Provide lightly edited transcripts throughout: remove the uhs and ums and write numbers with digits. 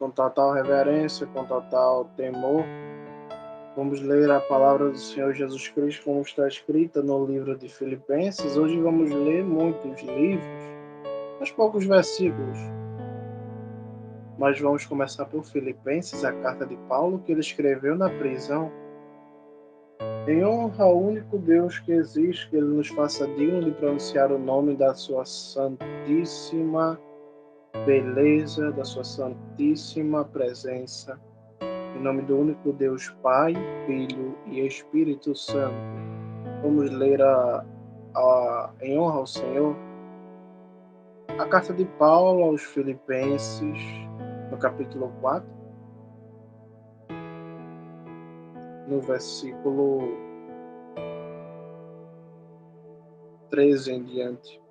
com total reverência, com total temor. Vamos ler a palavra do Senhor Jesus Cristo como está escrita no livro de Filipenses. Hoje vamos ler muitos livros, mas poucos versículos. Mas vamos começar por Filipenses, a carta de Paulo que ele escreveu na prisão. Em honra ao único Deus que existe, que ele nos faça digno de pronunciar o nome da sua santíssima beleza, da sua santíssima presença. Em nome do único Deus Pai, Filho e Espírito Santo. Vamos ler em honra ao Senhor a carta de Paulo aos Filipenses, no capítulo 4, no versículo 13 em diante,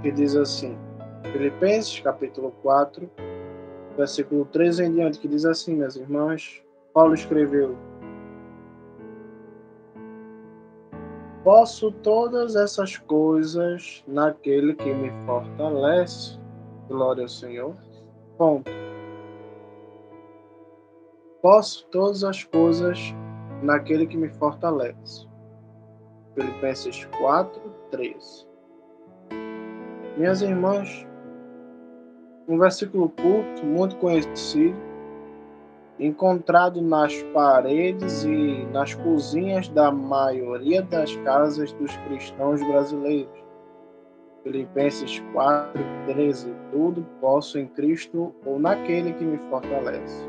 que diz assim, Filipenses, capítulo 4, versículo 13 em diante, que diz assim, minhas irmãs, Paulo escreveu: Posso todas essas coisas naquele que me fortalece. Glória ao Senhor. Ponto. Posso todas as coisas naquele que me fortalece. Filipenses 4, 13. Minhas irmãs, um versículo curto, muito conhecido, encontrado nas paredes e nas cozinhas da maioria das casas dos cristãos brasileiros. Filipenses 4, 13. Tudo posso em Cristo ou naquele que me fortalece.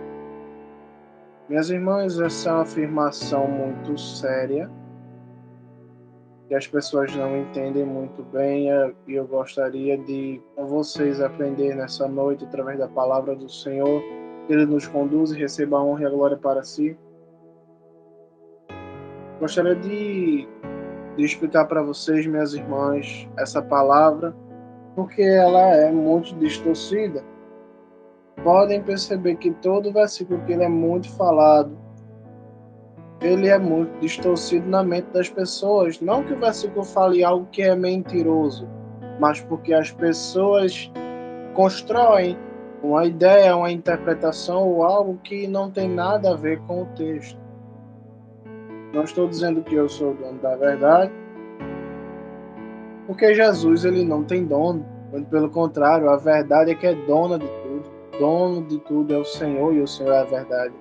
Minhas irmãs, essa é uma afirmação muito séria, que as pessoas não entendem muito bem, e eu gostaria de, com vocês, aprender nessa noite, através da palavra do Senhor, que Ele nos conduz e receba a honra e a glória para si. Gostaria de explicar para vocês, minhas irmãs, essa palavra, porque ela é muito distorcida. Podem perceber que todo versículo que ele é muito falado, ele é muito distorcido na mente das pessoas. Não que o versículo fale algo que é mentiroso, mas porque as pessoas constroem uma ideia, uma interpretação ou algo que não tem nada a ver com o texto. Não estou dizendo que eu sou o dono da verdade, porque Jesus ele não tem dono. Muito pelo contrário, a verdade é que é dona de tudo. Dono de tudo é o Senhor e o Senhor é a verdade.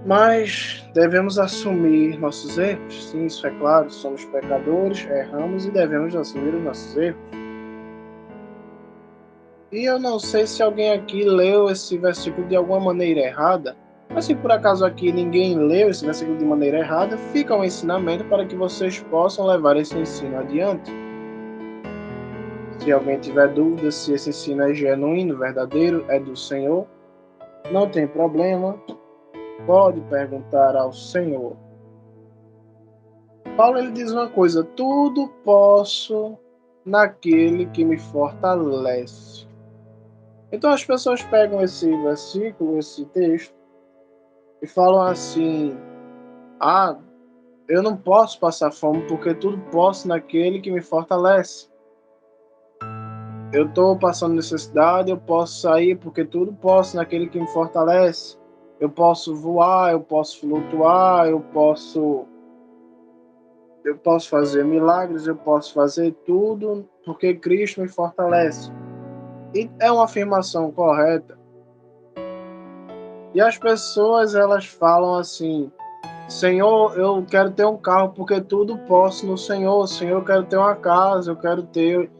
Mas devemos assumir nossos erros, sim, isso é claro, somos pecadores, erramos e devemos assumir os nossos erros. E eu não sei se alguém aqui leu esse versículo de alguma maneira errada, mas se por acaso aqui ninguém leu esse versículo de maneira errada, fica um ensinamento para que vocês possam levar esse ensino adiante. Se alguém tiver dúvida se esse ensino é genuíno, verdadeiro, é do Senhor, não tem problema, pode perguntar ao Senhor. Paulo ele diz uma coisa: tudo posso naquele que me fortalece. Então as pessoas pegam esse versículo, esse texto, e falam assim: eu não posso passar fome porque tudo posso naquele que me fortalece. Eu estou passando necessidade, eu posso sair porque tudo posso naquele que me fortalece. Eu posso voar, eu posso flutuar, eu posso fazer milagres, eu posso fazer tudo porque Cristo me fortalece. E é uma afirmação correta. E as pessoas elas falam assim: Senhor, eu quero ter um carro porque tudo posso no Senhor. Senhor, eu quero ter uma casa, eu quero ter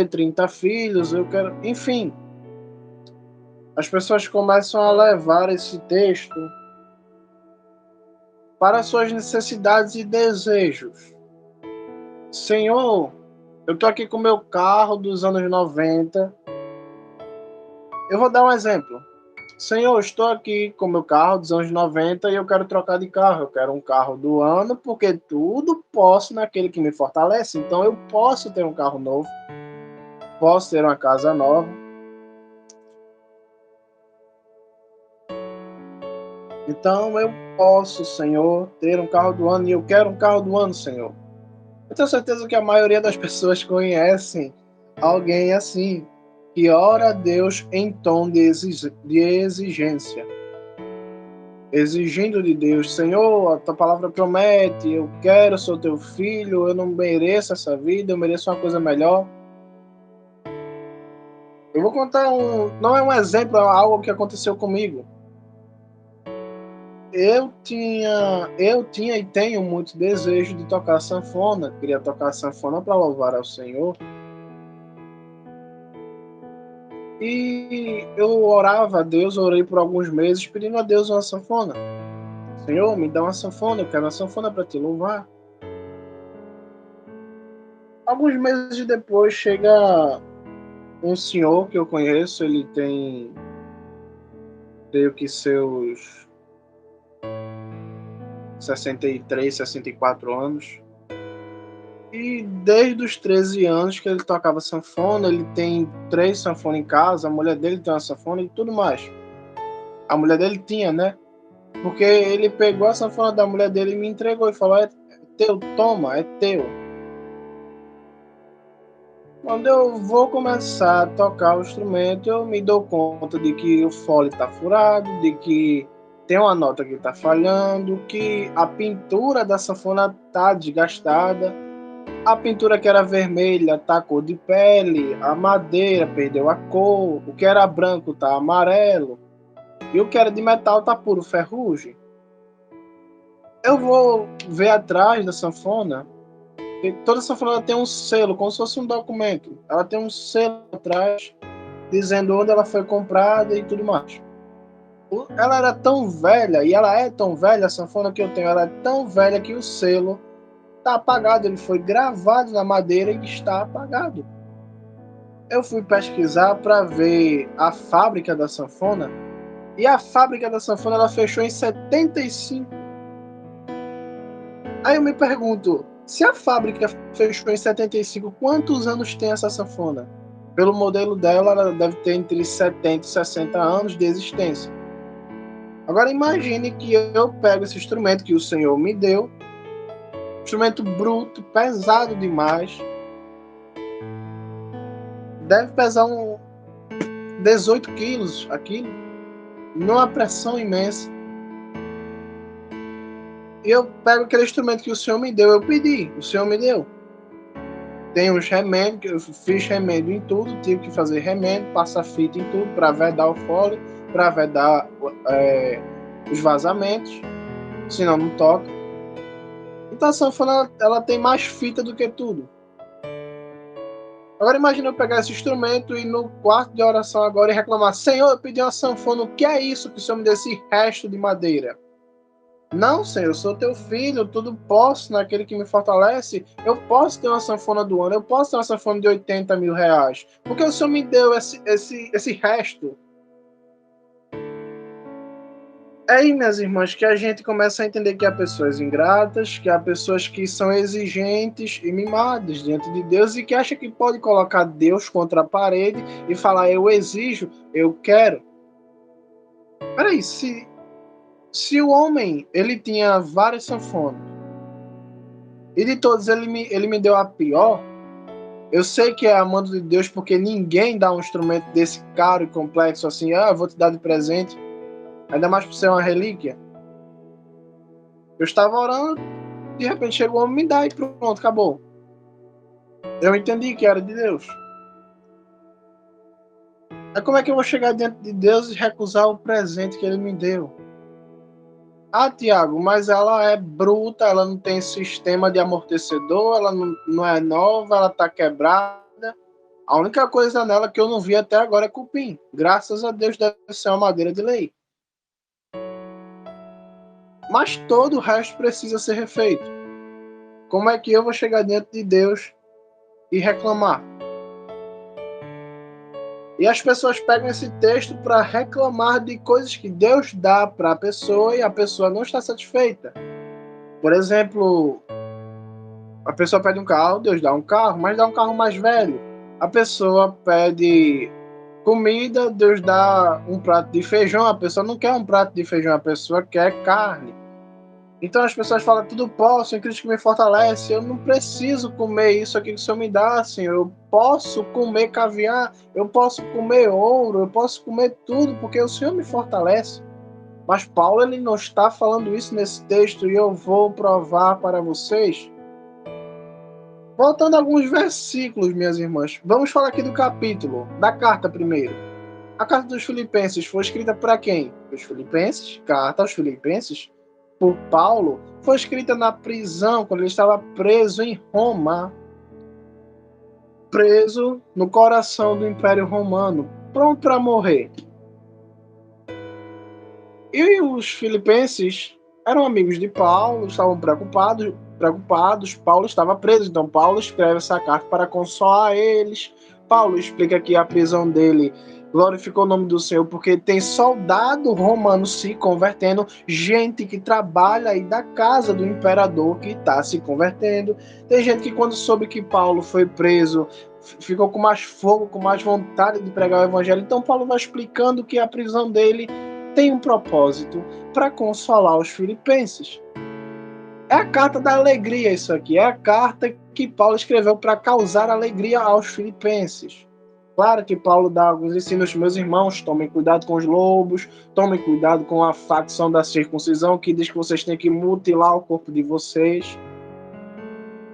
30 filhos, eu quero, enfim. As pessoas começam a levar esse texto para suas necessidades e desejos. Senhor, eu estou aqui com o meu carro dos anos 90. Eu vou dar um exemplo. Senhor, estou aqui com o meu carro dos anos 90 e eu quero trocar de carro. Eu quero um carro do ano porque tudo posso naquele que me fortalece. Então eu posso ter um carro novo, posso ter uma casa nova. Então eu posso, Senhor, ter um carro do ano e eu quero um carro do ano, Senhor. Eu tenho certeza que a maioria das pessoas conhecem alguém assim. que ora a Deus em tom de exigência, exigindo de Deus: Senhor, a tua palavra promete, eu quero, sou teu filho, eu não mereço essa vida, eu mereço uma coisa melhor. Eu vou contar não é um exemplo, é algo que aconteceu comigo. Eu tinha e tenho muito desejo de tocar sanfona, queria tocar sanfona para louvar ao Senhor. E eu orava a Deus, orei por alguns meses pedindo a Deus uma sanfona. Senhor, me dá uma sanfona, eu quero uma sanfona para te louvar. Alguns meses depois chega um senhor que eu conheço, ele tem, creio que seus 63, 64 anos. E desde os 13 anos que ele tocava sanfona, ele tem 3 sanfonas em casa, a mulher dele tem uma sanfona e tudo mais. A mulher dele tinha, né? Porque ele pegou a sanfona da mulher dele e me entregou e falou: é teu, toma, é teu. Quando eu vou começar a tocar o instrumento, eu me dou conta de que o fole está furado, de que tem uma nota que está falhando, que a pintura da sanfona está desgastada, a pintura que era vermelha está cor de pele, a madeira perdeu a cor, o que era branco está amarelo, e o que era de metal está puro ferrugem. Eu vou ver atrás da sanfona. Toda sanfona tem um selo, como se fosse um documento. Ela tem um selo atrás, dizendo onde ela foi comprada e tudo mais. Ela era tão velha, e ela é tão velha, a sanfona que eu tenho, ela é tão velha que o selo está apagado. Ele foi gravado na madeira e está apagado. Eu fui pesquisar para ver a fábrica da sanfona, e a fábrica da sanfona ela fechou em 75. Aí eu me pergunto, se a fábrica fechou em 75, quantos anos tem essa sanfona? Pelo modelo dela, ela deve ter entre 70 e 60 anos de existência. Agora imagine que eu pego esse instrumento que o Senhor me deu, instrumento bruto, pesado demais, deve pesar 18 quilos aquilo, numa pressão imensa. E eu pego aquele instrumento que o Senhor me deu, eu pedi, o Senhor me deu. Tem uns remédios, eu fiz remédio em tudo, tive que fazer remédio, passar fita em tudo para vedar o fole, para vedar os vazamentos, senão não toca. Então a sanfona ela tem mais fita do que tudo. Agora imagina eu pegar esse instrumento e no quarto de oração agora e reclamar: Senhor, eu pedi uma sanfona, o que é isso que o Senhor me deu esse resto de madeira? Não, Senhor, eu sou teu filho, tudo posso naquele que me fortalece. Eu posso ter uma sanfona do ano, eu posso ter uma sanfona de 80 mil reais. Porque o Senhor me deu esse resto. É aí, minhas irmãs, que a gente começa a entender que há pessoas ingratas, que há pessoas que são exigentes e mimadas diante de Deus e que acham que pode colocar Deus contra a parede e falar: eu exijo, eu quero. Peraí, se o homem ele tinha várias sanfonas e de todos ele me deu a pior, eu sei que é amando de Deus porque ninguém dá um instrumento desse caro e complexo assim, eu vou te dar de presente, ainda mais por ser uma relíquia. Eu estava orando, de repente chegou o homem, me dá e pronto, acabou. Eu entendi que era de Deus. Aí como é que eu vou chegar diante de Deus e recusar o presente que ele me deu? Ah, Tiago, mas ela é bruta, ela não tem sistema de amortecedor, ela não é nova, ela está quebrada. A única coisa nela que eu não vi até agora é cupim. Graças a Deus deve ser uma madeira de lei. Mas todo o resto precisa ser refeito. Como é que eu vou chegar diante de Deus e reclamar? E as pessoas pegam esse texto para reclamar de coisas que Deus dá para a pessoa e a pessoa não está satisfeita. Por exemplo, a pessoa pede um carro, Deus dá um carro, mas dá um carro mais velho. A pessoa pede comida, Deus dá um prato de feijão, a pessoa não quer um prato de feijão, a pessoa quer carne. Então as pessoas falam, tudo posso em Cristo que me fortalece. Eu não preciso comer isso aqui que o Senhor me dá, Senhor. Eu posso comer caviar, eu posso comer ouro, eu posso comer tudo, porque o Senhor me fortalece. Mas Paulo, ele não está falando isso nesse texto, e eu vou provar para vocês. Voltando a alguns versículos, minhas irmãs. Vamos falar aqui do capítulo, da carta primeiro. A carta dos Filipenses foi escrita para quem? Os Filipenses, carta aos Filipenses, por Paulo, foi escrita na prisão, quando ele estava preso em Roma, preso no coração do Império Romano, pronto para morrer. E os filipenses eram amigos de Paulo, estavam preocupados. Paulo estava preso, então Paulo escreve essa carta para consolar eles. Paulo explica que a prisão dele glorificou o nome do Senhor, porque tem soldado romano se convertendo, gente que trabalha aí da casa do imperador que está se convertendo. Tem gente que, quando soube que Paulo foi preso, ficou com mais fogo, com mais vontade de pregar o evangelho. Então Paulo vai explicando que a prisão dele tem um propósito para consolar os filipenses. É a carta da alegria isso aqui, é a carta que Paulo escreveu para causar alegria aos filipenses. Claro que Paulo dá alguns ensinos, meus irmãos, tomem cuidado com os lobos, tomem cuidado com a facção da circuncisão, que diz que vocês têm que mutilar o corpo de vocês.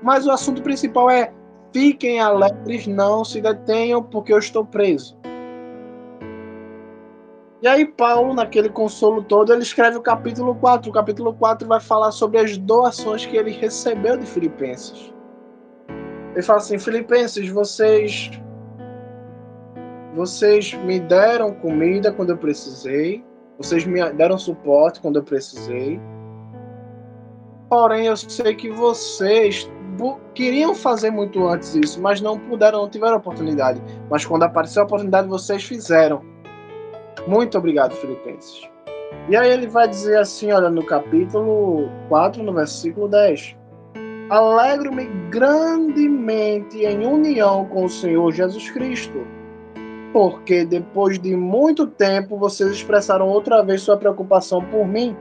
Mas o assunto principal é, fiquem alegres, não se detenham, porque eu estou preso. E aí Paulo, naquele consolo todo, ele escreve o capítulo 4. O capítulo 4 vai falar sobre as doações que ele recebeu de Filipenses. Ele fala assim, Filipenses, vocês me deram comida quando eu precisei, vocês me deram suporte quando eu precisei, porém eu sei que vocês queriam fazer muito antes isso, mas não puderam, não tiveram oportunidade. Mas quando apareceu a oportunidade, vocês fizeram. Muito obrigado, Filipenses. E aí ele vai dizer assim, olha, no capítulo 4, no versículo 10. Alegro-me grandemente em união com o Senhor Jesus Cristo, porque depois de muito tempo vocês expressaram outra vez sua preocupação por mim.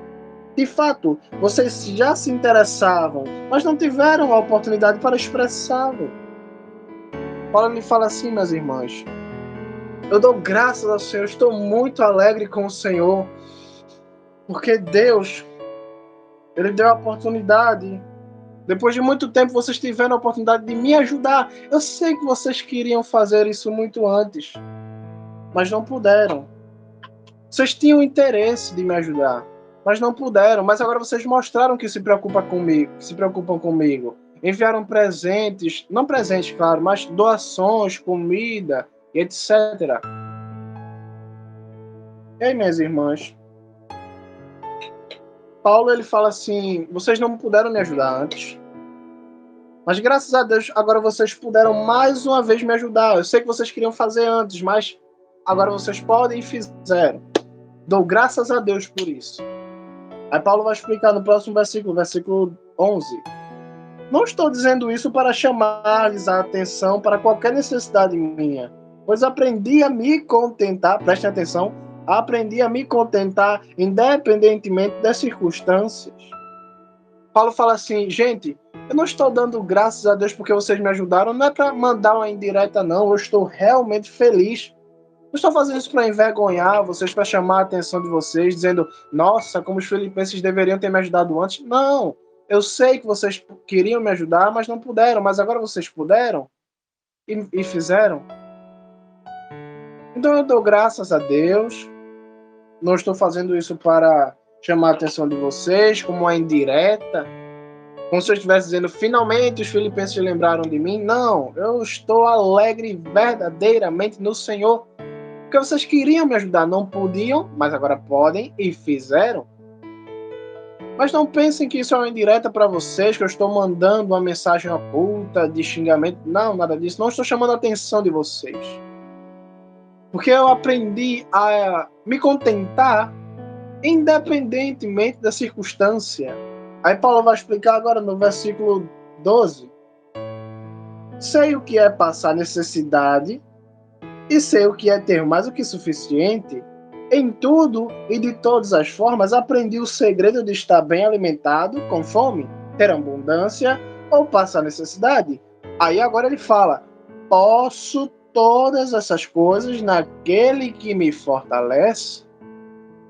De fato, vocês já se interessavam, mas não tiveram a oportunidade para expressá-lo. Paulo me fala assim, minhas irmãs, eu dou graças ao Senhor, estou muito alegre com o Senhor, porque Deus, Ele deu a oportunidade. Depois de muito tempo, vocês tiveram a oportunidade de me ajudar. Eu sei que vocês queriam fazer isso muito antes, mas não puderam. Vocês tinham interesse de me ajudar, mas não puderam. Mas agora vocês mostraram que se preocupam comigo. Enviaram presentes, não presentes, claro, mas doações, comida, etc. E aí, minhas irmãs? Paulo, ele fala assim, vocês não puderam me ajudar antes, mas graças a Deus, agora vocês puderam mais uma vez me ajudar. Eu sei que vocês queriam fazer antes, mas agora vocês podem e fizeram. Dou graças a Deus por isso. Aí Paulo vai explicar no próximo versículo, versículo 11. Não estou dizendo isso para chamar-lhes a atenção para qualquer necessidade minha, pois aprendi a me contentar, prestem atenção, aprendi a me contentar independentemente das circunstâncias. Paulo fala assim, gente, eu não estou dando graças a Deus porque vocês me ajudaram, não é para mandar uma indireta não, eu estou realmente feliz. Não estou fazendo isso para envergonhar vocês, para chamar a atenção de vocês, dizendo, nossa, como os filipenses deveriam ter me ajudado antes. Não, eu sei que vocês queriam me ajudar, mas não puderam, mas agora vocês puderam e fizeram. Então eu dou graças a Deus, não estou fazendo isso para chamar a atenção de vocês, como uma indireta, como se eu estivesse dizendo, finalmente os filipenses lembraram de mim. Não, eu estou alegre verdadeiramente no Senhor, porque vocês queriam me ajudar, não podiam, mas agora podem e fizeram. Mas não pensem que isso é uma indireta para vocês, que eu estou mandando uma mensagem oculta de xingamento. Não, nada disso. Não estou chamando a atenção de vocês. Porque eu aprendi a me contentar independentemente da circunstância. Aí Paulo vai explicar agora no versículo 12. Sei o que é passar necessidade e sei o que é ter mais do que suficiente. Em tudo e de todas as formas, aprendi o segredo de estar bem alimentado, com fome, ter abundância ou passar necessidade. Aí agora ele fala: posso todas essas coisas naquele que me fortalece.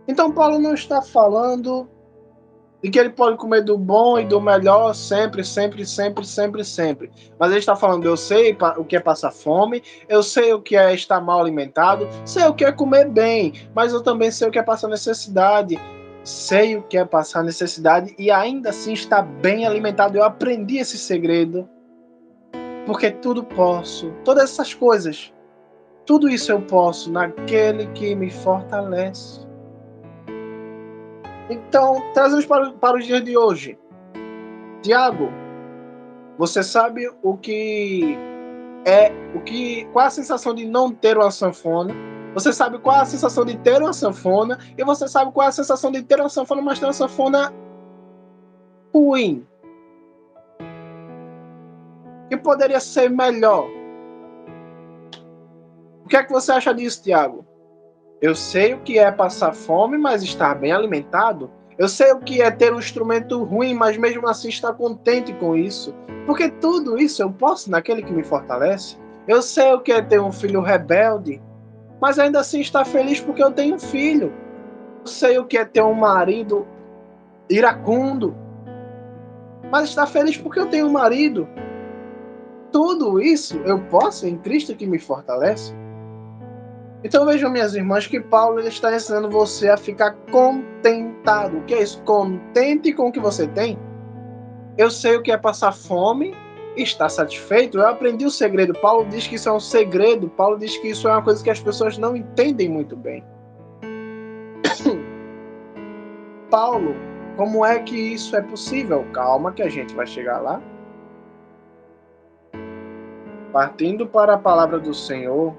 Então Paulo não está falando de que ele pode comer do bom e do melhor sempre, sempre, sempre, sempre, sempre. Mas ele está falando: eu sei o que é passar fome, eu sei o que é estar mal alimentado, sei o que é comer bem, mas eu também sei o que é passar necessidade. Sei o que é passar necessidade e ainda assim estar bem alimentado. Eu aprendi esse segredo, porque tudo posso, todas essas coisas, tudo isso eu posso naquele que me fortalece. Então, trazemos para os dias de hoje. Tiago, você sabe qual é a sensação de não ter uma sanfona? Você sabe qual é a sensação de ter uma sanfona? E você sabe qual é a sensação de ter uma sanfona, mas ter uma sanfona ruim? Que poderia ser melhor? O que é que você acha disso, Tiago? Eu sei o que é passar fome, mas estar bem alimentado. Eu sei o que é ter um instrumento ruim, mas mesmo assim estar contente com isso. Porque tudo isso eu posso naquele que me fortalece. Eu sei o que é ter um filho rebelde, mas ainda assim estar feliz porque eu tenho um filho. Eu sei o que é ter um marido iracundo, mas estar feliz porque eu tenho um marido. Tudo isso eu posso em Cristo que me fortalece. Então vejam, minhas irmãs, que Paulo ele está ensinando você a ficar contentado. O que é isso? Contente com o que você tem. Eu sei o que é passar fome e estar satisfeito. Eu aprendi o segredo. Paulo diz que isso é um segredo. Paulo diz que isso é uma coisa que as pessoas não entendem muito bem. Paulo, como é que isso é possível? Calma que a gente vai chegar lá. Partindo para a palavra do Senhor,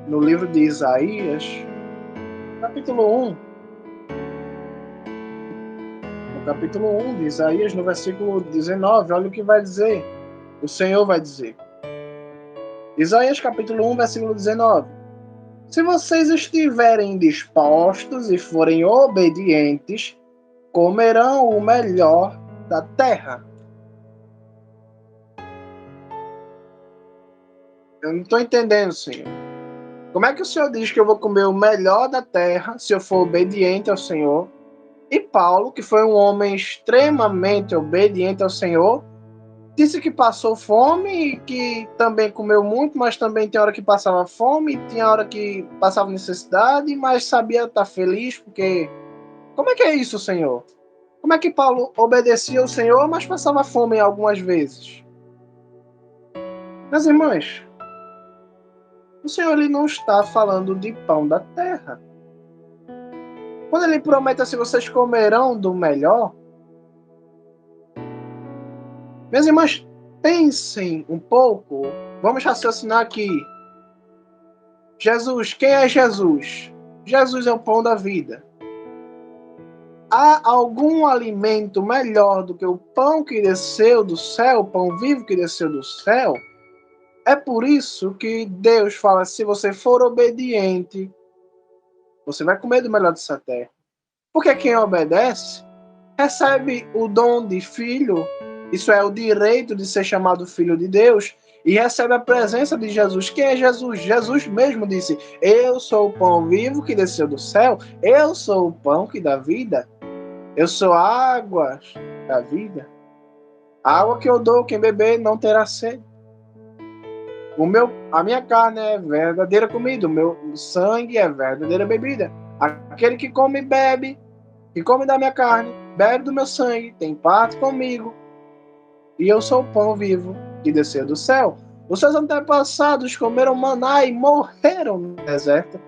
no livro de Isaías, capítulo 1. No capítulo 1 de Isaías, no versículo 19, olha o que vai dizer. O Senhor vai dizer. Isaías capítulo 1, versículo 19. Se vocês estiverem dispostos e forem obedientes, comerão o melhor da terra. Eu não estou entendendo, Senhor. Como é que o Senhor diz que eu vou comer o melhor da terra se eu for obediente ao Senhor? E Paulo, que foi um homem extremamente obediente ao Senhor, disse que passou fome e que também comeu muito, mas também tem hora que passava fome, tinha hora que passava necessidade, mas sabia estar feliz, porque... Como é que é isso, Senhor? Como é que Paulo obedecia ao Senhor, mas passava fome algumas vezes? Meus irmãos, o Senhor ele não está falando de pão da terra. Quando ele promete assim, vocês comerão do melhor, meus irmãos, pensem um pouco, vamos raciocinar aqui. Jesus, quem é Jesus? Jesus é o pão da vida. Há algum alimento melhor do que o pão que desceu do céu, o pão vivo que desceu do céu? É por isso que Deus fala, se você for obediente, você vai comer do melhor dessa terra. Porque quem obedece, recebe o dom de filho, isso é o direito de ser chamado filho de Deus, e recebe a presença de Jesus. Quem é Jesus? Jesus mesmo disse, eu sou o pão vivo que desceu do céu, eu sou o pão que dá vida, eu sou a água da vida. A água que eu dou, quem beber não terá sede. A minha carne é verdadeira comida, o meu sangue é verdadeira bebida. Aquele que come e bebe, que come da minha carne, bebe do meu sangue, tem parte comigo. E eu sou o pão vivo que desceu do céu. Os seus antepassados comeram maná e morreram no deserto.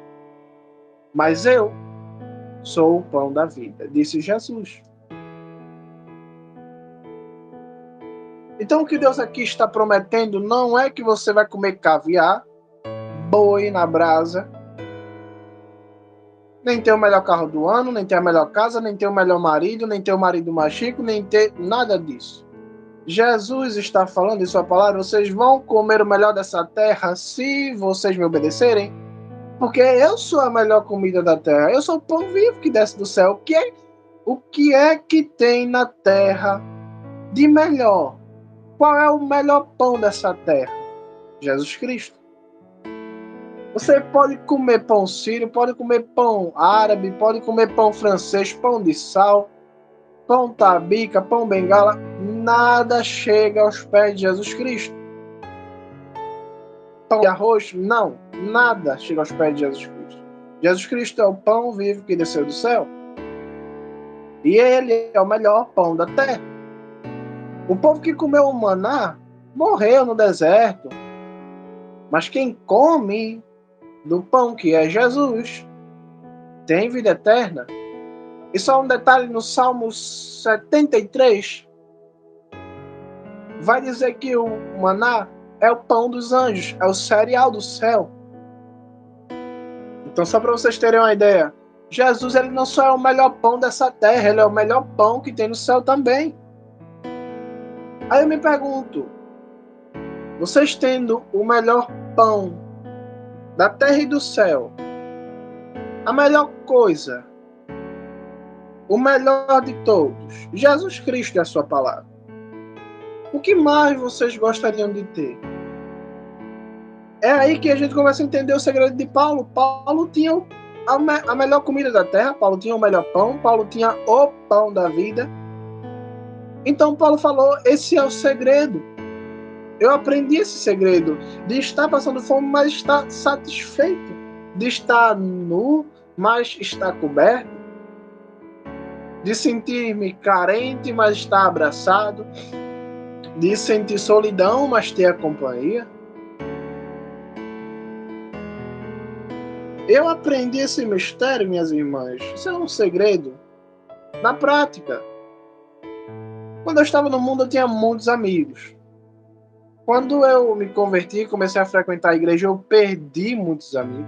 Mas eu sou o pão da vida, disse Jesus. Então o que Deus aqui está prometendo não é que você vai comer caviar, boi na brasa, nem ter o melhor carro do ano, nem ter a melhor casa, nem ter o melhor marido, nem ter o marido mais chico, nem ter nada disso. Jesus está falando em sua palavra, vocês vão comer o melhor dessa terra se vocês me obedecerem. Porque eu sou a melhor comida da terra. Eu sou o pão vivo que desce do céu. O que é que tem na terra de melhor? Qual é o melhor pão dessa terra? Jesus Cristo. Você pode comer pão sírio, pode comer pão árabe, pode comer pão francês, pão de sal, pão tabica, pão bengala. Nada chega aos pés de Jesus Cristo. Pão de arroz? Não. Nada chega aos pés de Jesus Cristo. Jesus Cristo é o pão vivo que desceu do céu. E ele é o melhor pão da terra. O povo que comeu o maná morreu no deserto. Mas quem come do pão que é Jesus tem vida eterna. E só um detalhe, no Salmo 73 vai dizer que o maná é o pão dos anjos, é o cereal do céu. Então, só para vocês terem uma ideia, Jesus ele não só é o melhor pão dessa terra, ele é o melhor pão que tem no céu também. Aí eu me pergunto, vocês tendo o melhor pão da terra e do céu, a melhor coisa, o melhor de todos, Jesus Cristo é a sua palavra. O que mais vocês gostariam de ter? É aí que a gente começa a entender o segredo de Paulo. Paulo tinha a melhor comida da terra, Paulo tinha o melhor pão, Paulo tinha o pão da vida. Então Paulo falou, esse é o segredo. Eu aprendi esse segredo de estar passando fome, mas estar satisfeito. De estar nu, mas estar coberto. De sentir-me carente, mas estar abraçado. De sentir solidão, mas ter a companhia. Eu aprendi esse mistério, minhas irmãs. Isso é um segredo. Na prática. Quando eu estava no mundo, eu tinha muitos amigos. Quando eu me converti e comecei a frequentar a igreja, eu perdi muitos amigos.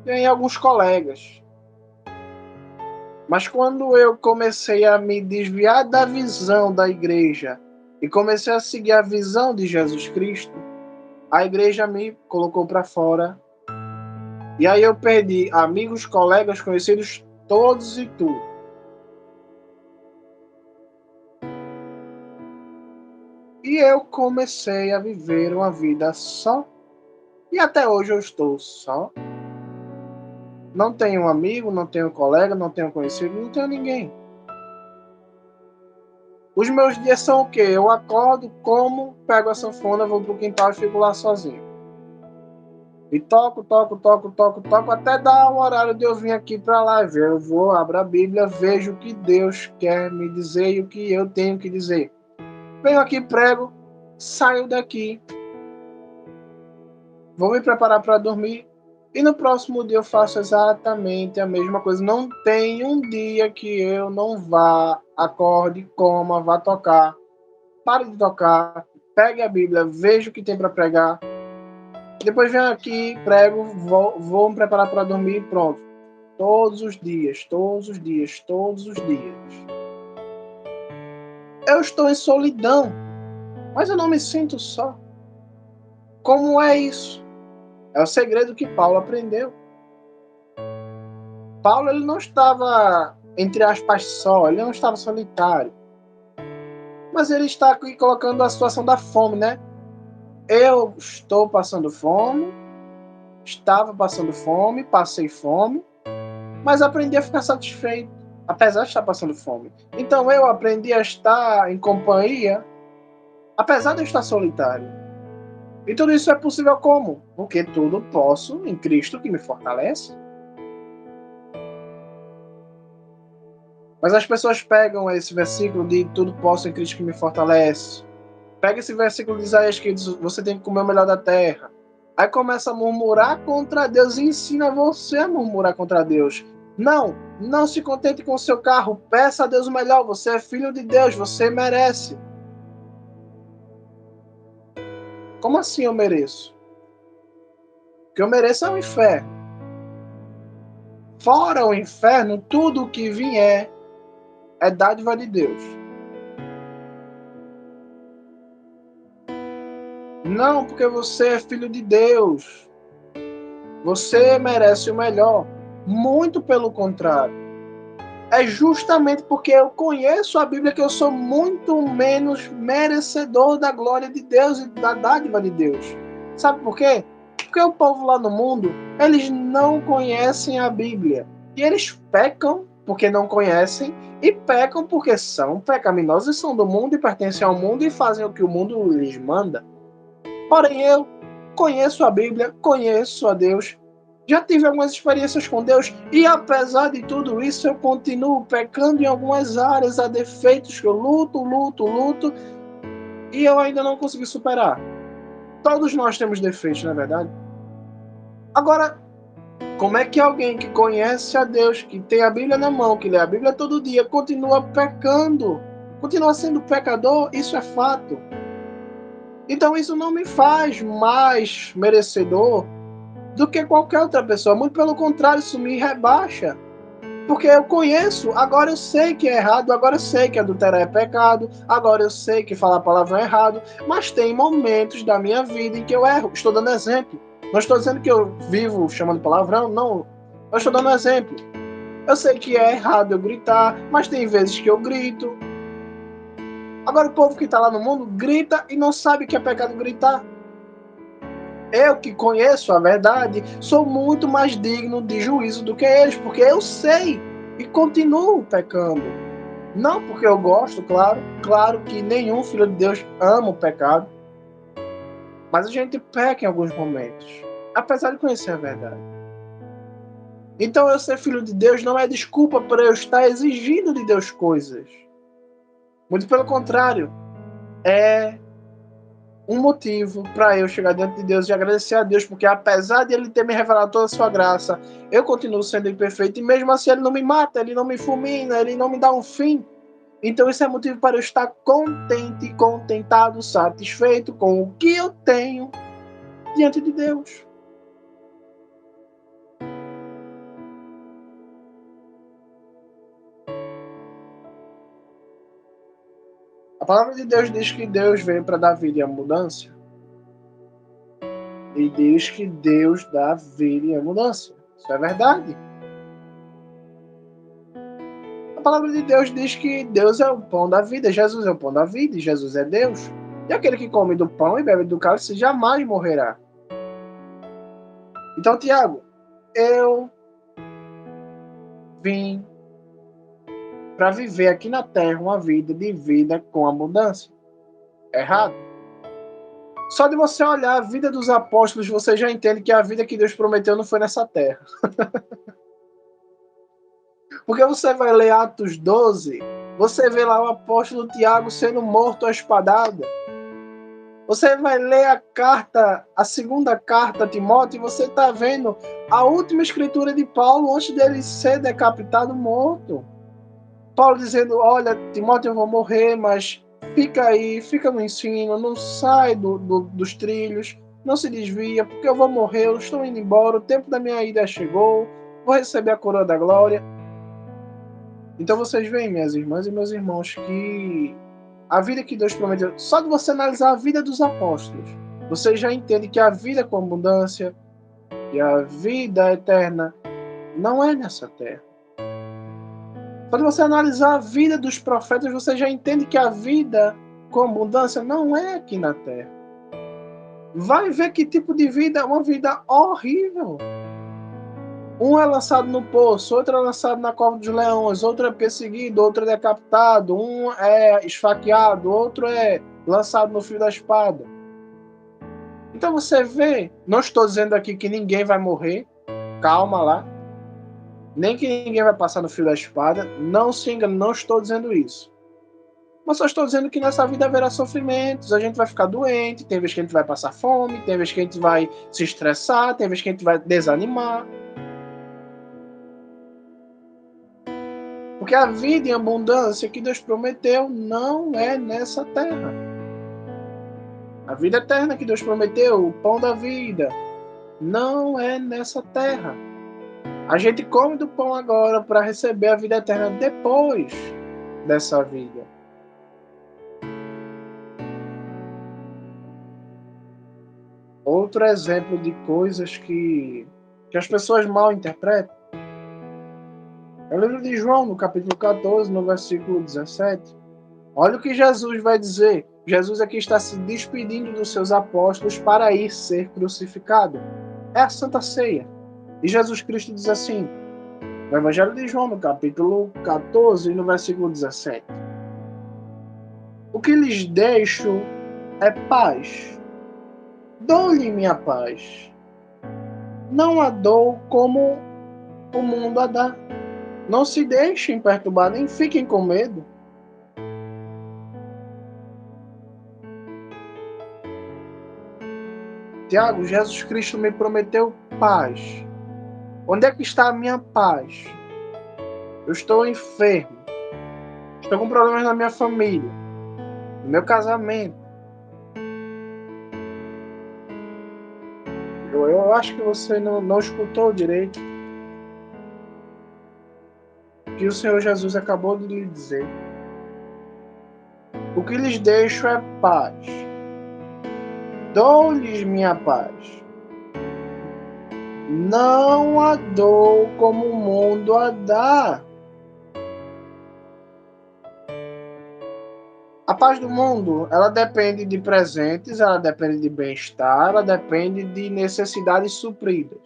Ganhei alguns colegas. Mas quando eu comecei a me desviar da visão da igreja e comecei a seguir a visão de Jesus Cristo, a igreja me colocou para fora. E aí eu perdi amigos, colegas, conhecidos, todos e tudo. E eu comecei a viver uma vida só. E até hoje eu estou só. Não tenho um amigo, não tenho colega, não tenho conhecido, não tenho ninguém. Os meus dias são o quê? Eu acordo, como, pego a sanfona, vou pro quintal e fico lá sozinho. E toco, até dar o horário de eu vir aqui para lá ver. Eu vou, abro a Bíblia, vejo o que Deus quer me dizer e o que eu tenho que dizer. Venho aqui, prego, saio daqui, vou me preparar para dormir e no próximo dia eu faço exatamente a mesma coisa. Não tem um dia que eu não vá, acorde, coma, vá tocar, pare de tocar, pegue a Bíblia, veja o que tem para pregar. Depois venho aqui, prego, vou me preparar para dormir e pronto. Todos os dias. Eu estou em solidão, mas eu não me sinto só. Como é isso? É o segredo que Paulo aprendeu. Paulo ele não estava, entre aspas, só, ele não estava solitário. Mas ele está aqui colocando a situação da fome, né? Eu estou passando fome, estava passando fome, passei fome, mas aprendi a ficar satisfeito, apesar de estar passando fome. Então eu aprendi a estar em companhia, apesar de eu estar solitário. E tudo isso é possível como? Porque tudo posso em Cristo que me fortalece. Mas as pessoas pegam esse versículo de tudo posso em Cristo que me fortalece. Pega esse versículo de Isaías que diz, você tem que comer o melhor da terra. Aí começa a murmurar contra Deus e ensina você a murmurar contra Deus. Não se contente com o seu carro. Peça a Deus o melhor. Você é filho de Deus, você merece. Como assim eu mereço? O que eu mereço é o inferno. Fora o inferno, tudo o que vier é dádiva de Deus. Não, porque você é filho de Deus. você merece o melhor. Muito pelo contrário. É justamente porque eu conheço a Bíblia que eu sou muito menos merecedor da glória de Deus e da dádiva de Deus. Sabe por quê? Porque o povo lá no mundo, eles não conhecem a Bíblia. E eles pecam porque não conhecem e pecam porque são pecaminosos e são do mundo e pertencem ao mundo e fazem o que o mundo lhes manda. Porém, eu conheço a Bíblia, conheço a Deus, já tive algumas experiências com Deus e, apesar de tudo isso, eu continuo pecando em algumas áreas, há defeitos que eu luto e eu ainda não consegui superar. Todos nós temos defeitos, não é verdade? Agora, como é que alguém que conhece a Deus, que tem a Bíblia na mão, que lê a Bíblia todo dia, continua pecando? Continua sendo pecador? Isso é fato. Então isso não me faz mais merecedor do que qualquer outra pessoa. Muito pelo contrário, isso me rebaixa. Porque eu conheço, agora eu sei que é errado, agora eu sei que adulterar é pecado, agora eu sei que falar palavrão é errado, mas tem momentos da minha vida em que eu erro. Estou dando exemplo. Não estou dizendo que eu vivo chamando palavrão, não. Eu estou dando exemplo. Eu sei que é errado eu gritar, mas tem vezes que eu grito. Agora o povo que está lá no mundo grita e não sabe que é pecado gritar. Eu que conheço a verdade, sou muito mais digno de juízo do que eles, porque eu sei e continuo pecando. Não porque eu gosto, claro que nenhum filho de Deus ama o pecado, mas a gente peca em alguns momentos, apesar de conhecer a verdade. Então eu ser filho de Deus não é desculpa para eu estar exigindo de Deus coisas. Muito pelo contrário, é um motivo para eu chegar diante de Deus e agradecer a Deus, porque apesar de Ele ter me revelado toda a sua graça, eu continuo sendo imperfeito e mesmo assim Ele não me mata, Ele não me fulmina, Ele não me dá um fim. Então isso é motivo para eu estar contente, contentado, satisfeito com o que eu tenho diante de Deus. A palavra de Deus diz que Deus veio para dar vida e abundância. E diz que Deus dá vida e abundância. Isso é verdade. A palavra de Deus diz que Deus é o pão da vida, Jesus é o pão da vida e Jesus é Deus. E aquele que come do pão e bebe do cálice jamais morrerá. Então, Tiago, eu vim para viver aqui na terra uma vida de vida com abundância. Errado? Só de você olhar a vida dos apóstolos, você já entende que a vida que Deus prometeu não foi nessa terra. Porque você vai ler Atos 12, você vê lá o apóstolo Tiago sendo morto à espadada. Você vai ler a carta, a segunda carta a Timóteo, e você está vendo a última escritura de Paulo antes dele ser decapitado, morto. Paulo dizendo, olha, Timóteo, eu vou morrer, mas fica aí, fica no ensino, não sai dos trilhos, não se desvia, porque eu vou morrer, eu estou indo embora, o tempo da minha ida chegou, vou receber a coroa da glória. Então vocês veem, minhas irmãs e meus irmãos, que a vida que Deus prometeu, só de você analisar a vida dos apóstolos, você já entende que a vida com abundância e a vida eterna não é nessa terra. Quando você analisar a vida dos profetas, você já entende que a vida com abundância não é aqui na terra. Vai ver que tipo de vida, uma vida horrível. Um é lançado no poço, outro é lançado na cova dos leões, outro é perseguido, outro é decapitado, um é esfaqueado, outro é lançado no fio da espada. Então você vê, não estou dizendo aqui que ninguém vai morrer, calma lá, nem que ninguém vai passar no fio da espada, não se engane, não estou dizendo isso. Mas só estou dizendo que nessa vida haverá sofrimentos, a gente vai ficar doente, tem vezes que a gente vai passar fome, tem vezes que a gente vai se estressar, tem vezes que a gente vai desanimar. Porque a vida em abundância que Deus prometeu não é nessa terra. A vida eterna que Deus prometeu, o pão da vida, não é nessa terra. A gente come do pão agora para receber a vida eterna depois dessa vida. Outro exemplo de coisas que que as pessoas mal interpretam. É o livro de João, no capítulo 14, no versículo 17. Olha o que Jesus vai dizer. Jesus aqui está se despedindo dos seus apóstolos para ir ser crucificado. É a Santa Ceia. E Jesus Cristo diz assim, no Evangelho de João, no capítulo 14, no versículo 17. O que lhes deixo é paz. Dou-lhe minha paz. Não a dou como o mundo a dá. Não se deixem perturbar, nem fiquem com medo. Tiago, Jesus Cristo me prometeu paz. Onde é que está a minha paz? Eu estou enfermo. Estou com problemas na minha família, no meu casamento. Eu acho que você não escutou direito o que o Senhor Jesus acabou de lhe dizer. O que lhes deixo é paz. Dou-lhes minha paz. Não a dou como o mundo a dá. A paz do mundo, ela depende de presentes, ela depende de bem-estar, ela depende de necessidades supridas.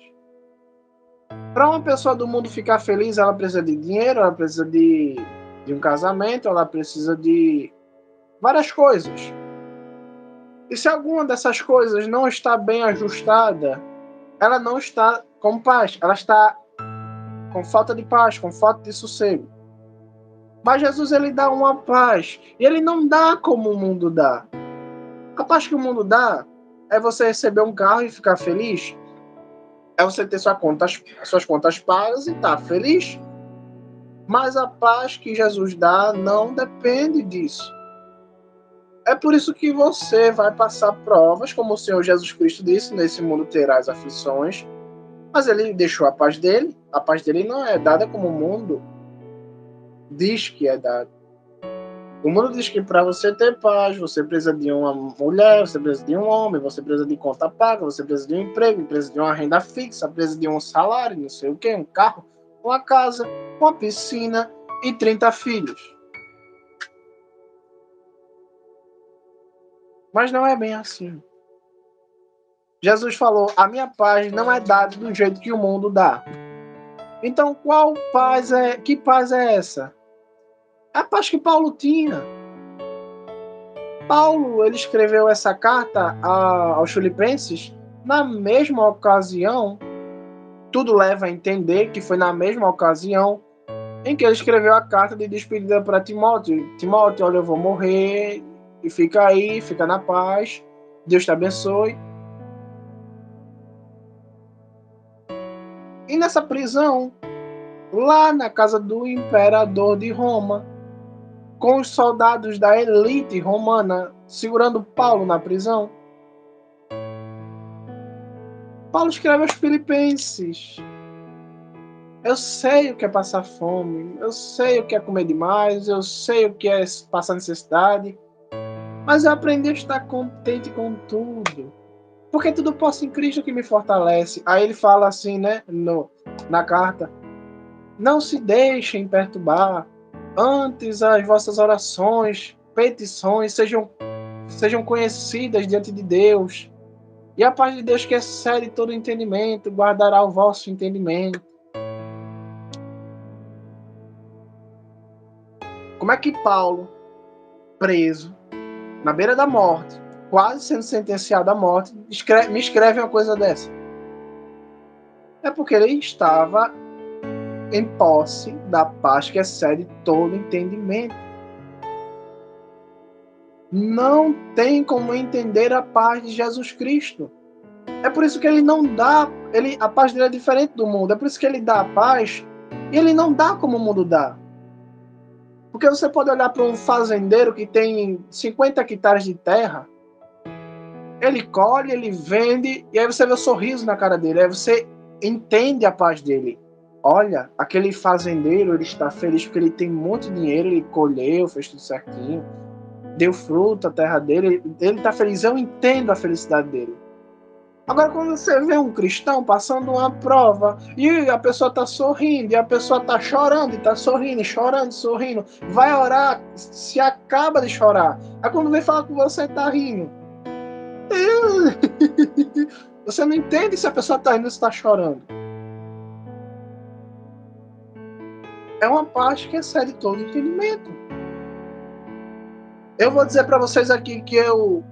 Para uma pessoa do mundo ficar feliz, ela precisa de dinheiro, ela precisa de um casamento, ela precisa de várias coisas. E se alguma dessas coisas não está bem ajustada, ela não está com paz, ela está com falta de paz, com falta de sossego. Mas Jesus, ele dá uma paz, e ele não dá como o mundo dá. A paz que o mundo dá é você receber um carro e ficar feliz, é você ter suas contas pagas e estar feliz. Mas a paz que Jesus dá não depende disso. É por isso que você vai passar provas, como o Senhor Jesus Cristo disse, nesse mundo terás aflições, mas ele deixou a paz dele não é dada como o mundo diz que é dada. O mundo diz que para você ter paz, você precisa de uma mulher, você precisa de um homem, você precisa de conta paga, você precisa de um emprego, precisa de uma renda fixa, precisa de um salário, não sei o que, um carro, uma casa, uma piscina e 30 filhos. Mas não é bem assim. Jesus falou, a minha paz não é dada do jeito que o mundo dá. Então, que paz é essa? É a paz que Paulo tinha. Paulo, ele escreveu essa carta aos Filipenses na mesma ocasião, tudo leva a entender que foi na mesma ocasião em que ele escreveu a carta de despedida para Timóteo. Timóteo, olha, eu vou morrer, e fica aí, fica na paz, Deus te abençoe. E nessa prisão, lá na casa do imperador de Roma, com os soldados da elite romana segurando Paulo na prisão, Paulo escreve aos Filipenses: eu sei o que é passar fome, eu sei o que é comer demais, eu sei o que é passar necessidade, mas eu aprendi a estar contente com tudo, porque tudo posso em Cristo que me fortalece. Aí ele fala assim, né, na carta: não se deixem perturbar, antes as vossas orações, petições sejam conhecidas diante de Deus, e a paz de Deus que excede todo entendimento guardará o vosso entendimento. Como é que Paulo, preso, na beira da morte, quase sendo sentenciado à morte, me escreve uma coisa dessa? É porque ele estava em posse da paz que excede todo entendimento. Não tem como entender a paz de Jesus Cristo. É por isso que ele não dá, a paz dele é diferente do mundo. É por isso que ele dá a paz e ele não dá como o mundo dá. Porque você pode olhar para um fazendeiro que tem 50 hectares de terra, ele colhe, ele vende, e aí você vê o sorriso na cara dele, aí você entende a paz dele. Olha, aquele fazendeiro, ele está feliz porque ele tem muito dinheiro, ele colheu, fez tudo certinho, deu fruto à terra dele, ele está feliz, eu entendo a felicidade dele. Agora, quando você vê um cristão passando uma prova e a pessoa está sorrindo, e a pessoa está chorando, e está sorrindo, chorando, sorrindo, vai orar, se acaba de chorar. Aí quando vem falar com você, está rindo. Você não entende se a pessoa está rindo ou está chorando. É uma parte que excede todo entendimento. Eu vou dizer para vocês aqui que eu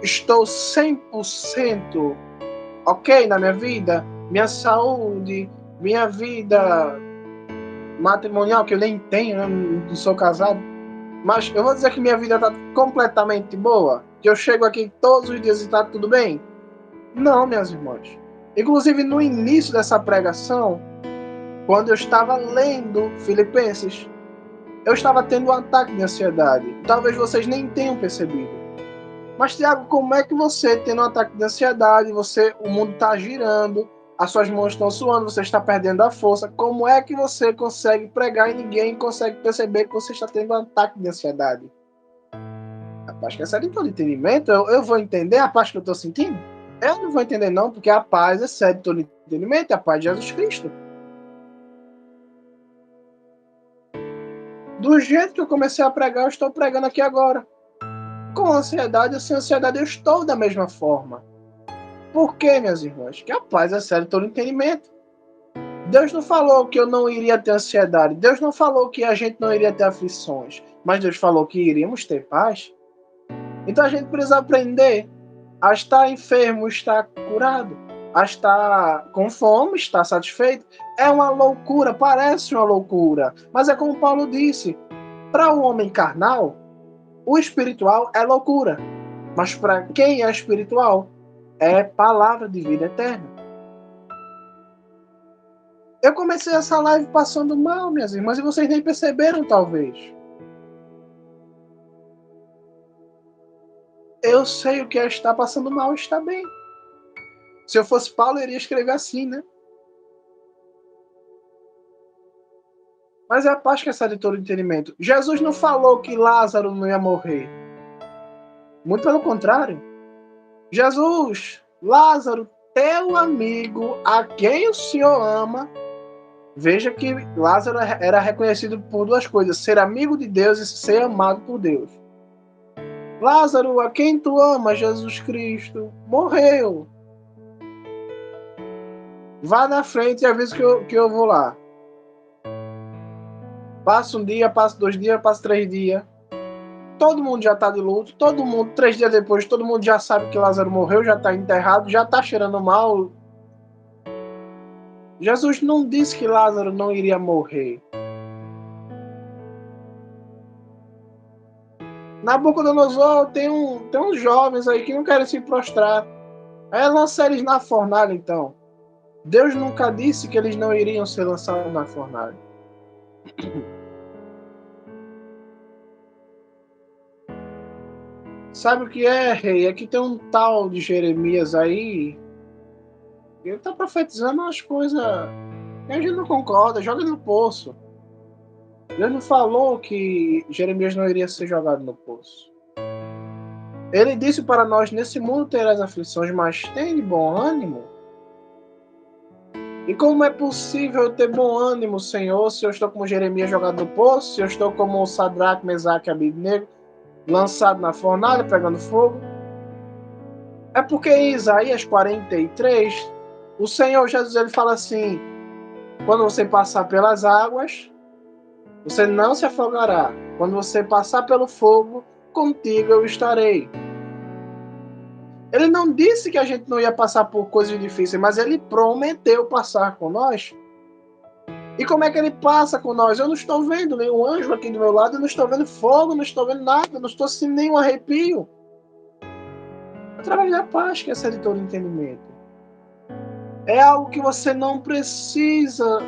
estou 100% ok na minha vida, minha saúde, minha vida matrimonial, que eu nem tenho, né? Não sou casado, mas eu vou dizer que minha vida está completamente boa, que eu chego aqui todos os dias e está tudo bem? Não, minhas irmãs. Inclusive, no início dessa pregação, quando eu estava lendo Filipenses, eu estava tendo um ataque de ansiedade. Talvez vocês nem tenham percebido. Mas, Tiago, como é que você, tendo um ataque de ansiedade, o mundo está girando, as suas mãos estão suando, você está perdendo a força, como é que você consegue pregar e ninguém consegue perceber que você está tendo um ataque de ansiedade? A paz que excede todo entendimento, eu vou entender a paz que eu estou sentindo? Eu não vou entender não, porque a paz excede todo entendimento, é a paz de Jesus Cristo. Do jeito que eu comecei a pregar, eu estou pregando aqui agora. Com ansiedade ou sem ansiedade, eu estou da mesma forma. Por quê, minhas irmãs? Que a paz excede todo entendimento. Deus não falou que eu não iria ter ansiedade. Deus não falou que a gente não iria ter aflições. Mas Deus falou que iríamos ter paz. Então a gente precisa aprender a estar enfermo, estar curado, a estar com fome, estar satisfeito. É uma loucura, parece uma loucura. Mas é como Paulo disse, para o homem carnal, o espiritual é loucura. Mas para quem é espiritual, é palavra de vida eterna. Eu comecei essa live passando mal, minhas irmãs, e vocês nem perceberam, talvez. Eu sei o que é estar passando mal e estar bem. Se eu fosse Paulo, eu iria escrever assim, né? Mas é a paz que excede todo entendimento. Jesus não falou que Lázaro não ia morrer. Muito pelo contrário. Jesus, Lázaro, teu amigo, a quem o Senhor ama. Veja que Lázaro era reconhecido por duas coisas: ser amigo de Deus e ser amado por Deus. Lázaro, a quem tu amas, Jesus Cristo, morreu. Vá na frente e avisa que eu vou lá. Passa um dia, passa 2 dias, passa 3 dias. Todo mundo já está de luto. Todo mundo, 3 dias depois, todo mundo já sabe que Lázaro morreu, já está enterrado, já está cheirando mal. Jesus não disse que Lázaro não iria morrer. Nabucodonosor tem uns jovens aí que não querem se prostrar. Aí lança eles na fornalha, então. Deus nunca disse que eles não iriam ser lançados na fornalha. Sabe o que é, rei? É que tem um tal de Jeremias aí. Ele tá profetizando umas coisas que a gente não concorda. Joga no poço. Deus não falou que Jeremias não iria ser jogado no poço. Ele disse para nós: nesse mundo terás aflições, mas tem de bom ânimo. E como é possível eu ter bom ânimo, Senhor, se eu estou como Jeremias jogado no poço, se eu estou como Sadraque, Mesaque e Abednego lançado na fornalha, pegando fogo? É porque em Isaías 43, o Senhor Jesus ele fala assim: quando você passar pelas águas, você não se afogará. Quando você passar pelo fogo, contigo eu estarei. Ele não disse que a gente não ia passar por coisas difíceis, mas ele prometeu passar com nós. E como é que ele passa com nós? Eu não estou vendo nenhum anjo aqui do meu lado, eu não estou vendo fogo, não estou vendo nada, eu não estou sentindo nenhum arrepio. Através da paz que excede todo entendimento. É algo que você não precisa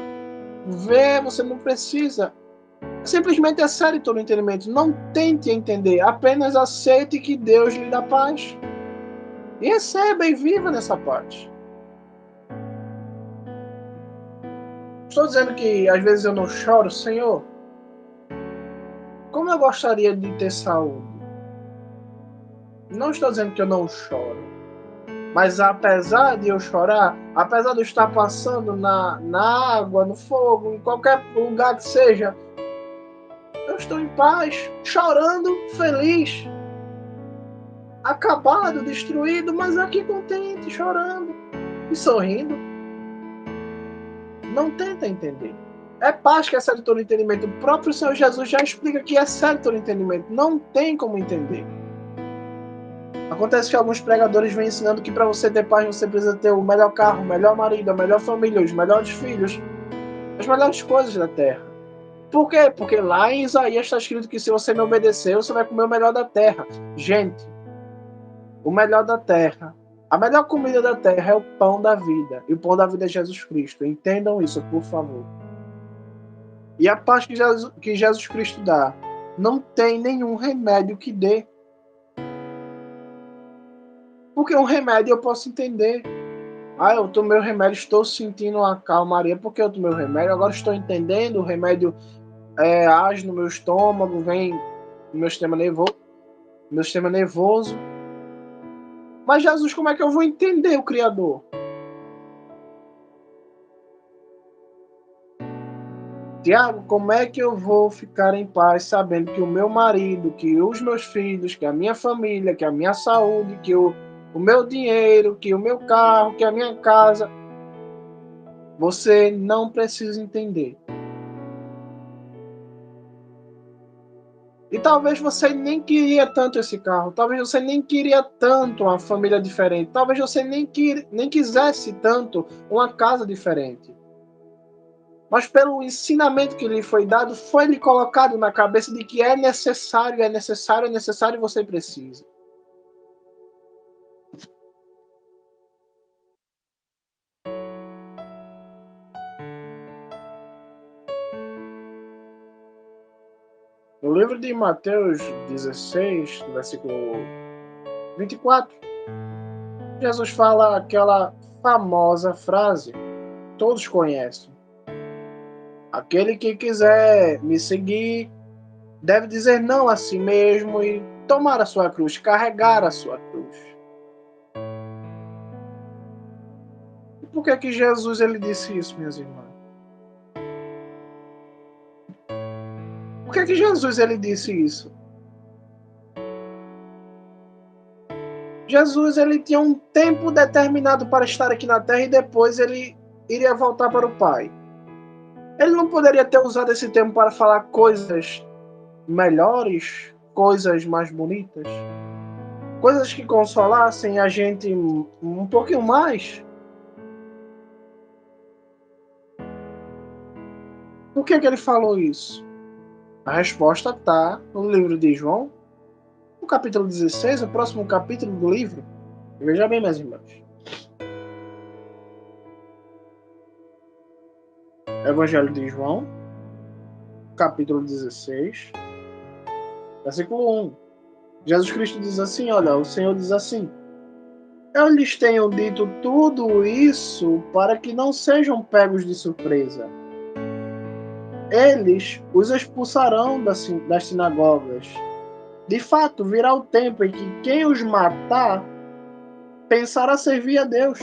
ver, você não precisa. Simplesmente excede todo entendimento. Não tente entender, apenas aceite que Deus lhe dá paz. E receba e viva nessa paz. Estou dizendo que às vezes eu não choro, Senhor. Como eu gostaria de ter saúde. Não estou dizendo que eu não choro. Mas apesar de eu chorar, apesar de eu estar passando na água, no fogo, em qualquer lugar que seja, eu estou em paz, chorando, feliz, acabado, destruído, mas aqui contente, chorando e sorrindo. Não tenta entender. É paz que é sério todo entendimento. O próprio Senhor Jesus já explica que é sério todo entendimento. Não tem como entender. Acontece que alguns pregadores vêm ensinando que para você ter paz você precisa ter o melhor carro, o melhor marido, a melhor família, os melhores filhos, as melhores coisas da terra. Por quê? Porque lá em Isaías está escrito que se você me obedecer, você vai comer o melhor da terra. Gente, o melhor da terra, a melhor comida da terra é o pão da vida. E o pão da vida é Jesus Cristo. Entendam isso, por favor. E a paz que Jesus Cristo dá, não tem nenhum remédio que dê. Porque um remédio eu posso entender. Ah, eu tomei o remédio, estou sentindo uma calmaria porque eu tomei o remédio, agora estou entendendo, o remédio age no meu estômago, vem no meu sistema nervoso. Mas Jesus, como é que eu vou entender o Criador? Tiago, como é que eu vou ficar em paz sabendo que o meu marido, que os meus filhos, que a minha família, que a minha saúde, que o meu dinheiro, que o meu carro, que a minha casa, você não precisa entender. E talvez você nem queria tanto esse carro, talvez você nem queria tanto uma família diferente, talvez você nem quisesse tanto uma casa diferente. Mas pelo ensinamento que lhe foi dado, foi lhe colocado na cabeça de que é necessário, é necessário, é necessário e você precisa. No livro de Mateus 16, versículo 24, Jesus fala aquela famosa frase, todos conhecem. Aquele que quiser me seguir deve dizer não a si mesmo e tomar a sua cruz, carregar a sua cruz. E por que Jesus ele disse isso, minhas irmãs? Por que Jesus ele disse isso? Jesus ele tinha um tempo determinado para estar aqui na Terra e depois ele iria voltar para o Pai. Ele não poderia ter usado esse tempo para falar coisas melhores, coisas mais bonitas, coisas que consolassem a gente um pouquinho mais. Por que ele falou isso? A resposta está no livro de João, no capítulo 16, o próximo capítulo do livro. Veja bem, meus irmãos. Evangelho de João, capítulo 16, versículo 1. Jesus Cristo diz assim, olha, o Senhor diz assim, eu lhes tenho dito tudo isso para que não sejam pegos de surpresa. Eles os expulsarão das sinagogas. De fato, virá o tempo em que quem os matar pensará servir a Deus.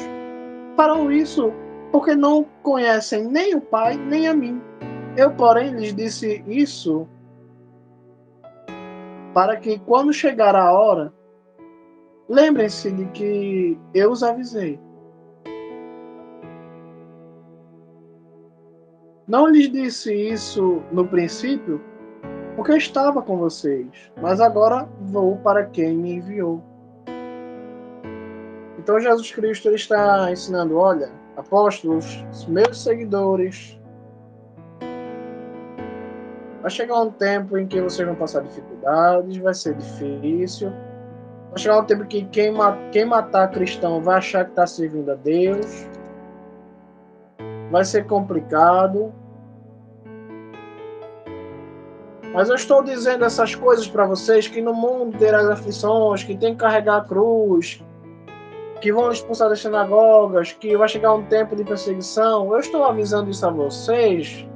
Farão isso porque não conhecem nem o Pai, nem a mim. Eu, porém, lhes disse isso para que, quando chegar a hora, lembrem-se de que eu os avisei. Não lhes disse isso no princípio, porque eu estava com vocês, mas agora vou para quem me enviou. Então Jesus Cristo ele está ensinando, olha, apóstolos, meus seguidores, vai chegar um tempo em que vocês vão passar dificuldades, vai ser difícil. Vai chegar um tempo que quem matar cristão vai achar que está servindo a Deus. Vai ser complicado. Mas eu estou dizendo essas coisas para vocês que no mundo terá as aflições, que tem que carregar a cruz, que vão expulsar das sinagogas, que vai chegar um tempo de perseguição. Eu estou avisando isso a vocês,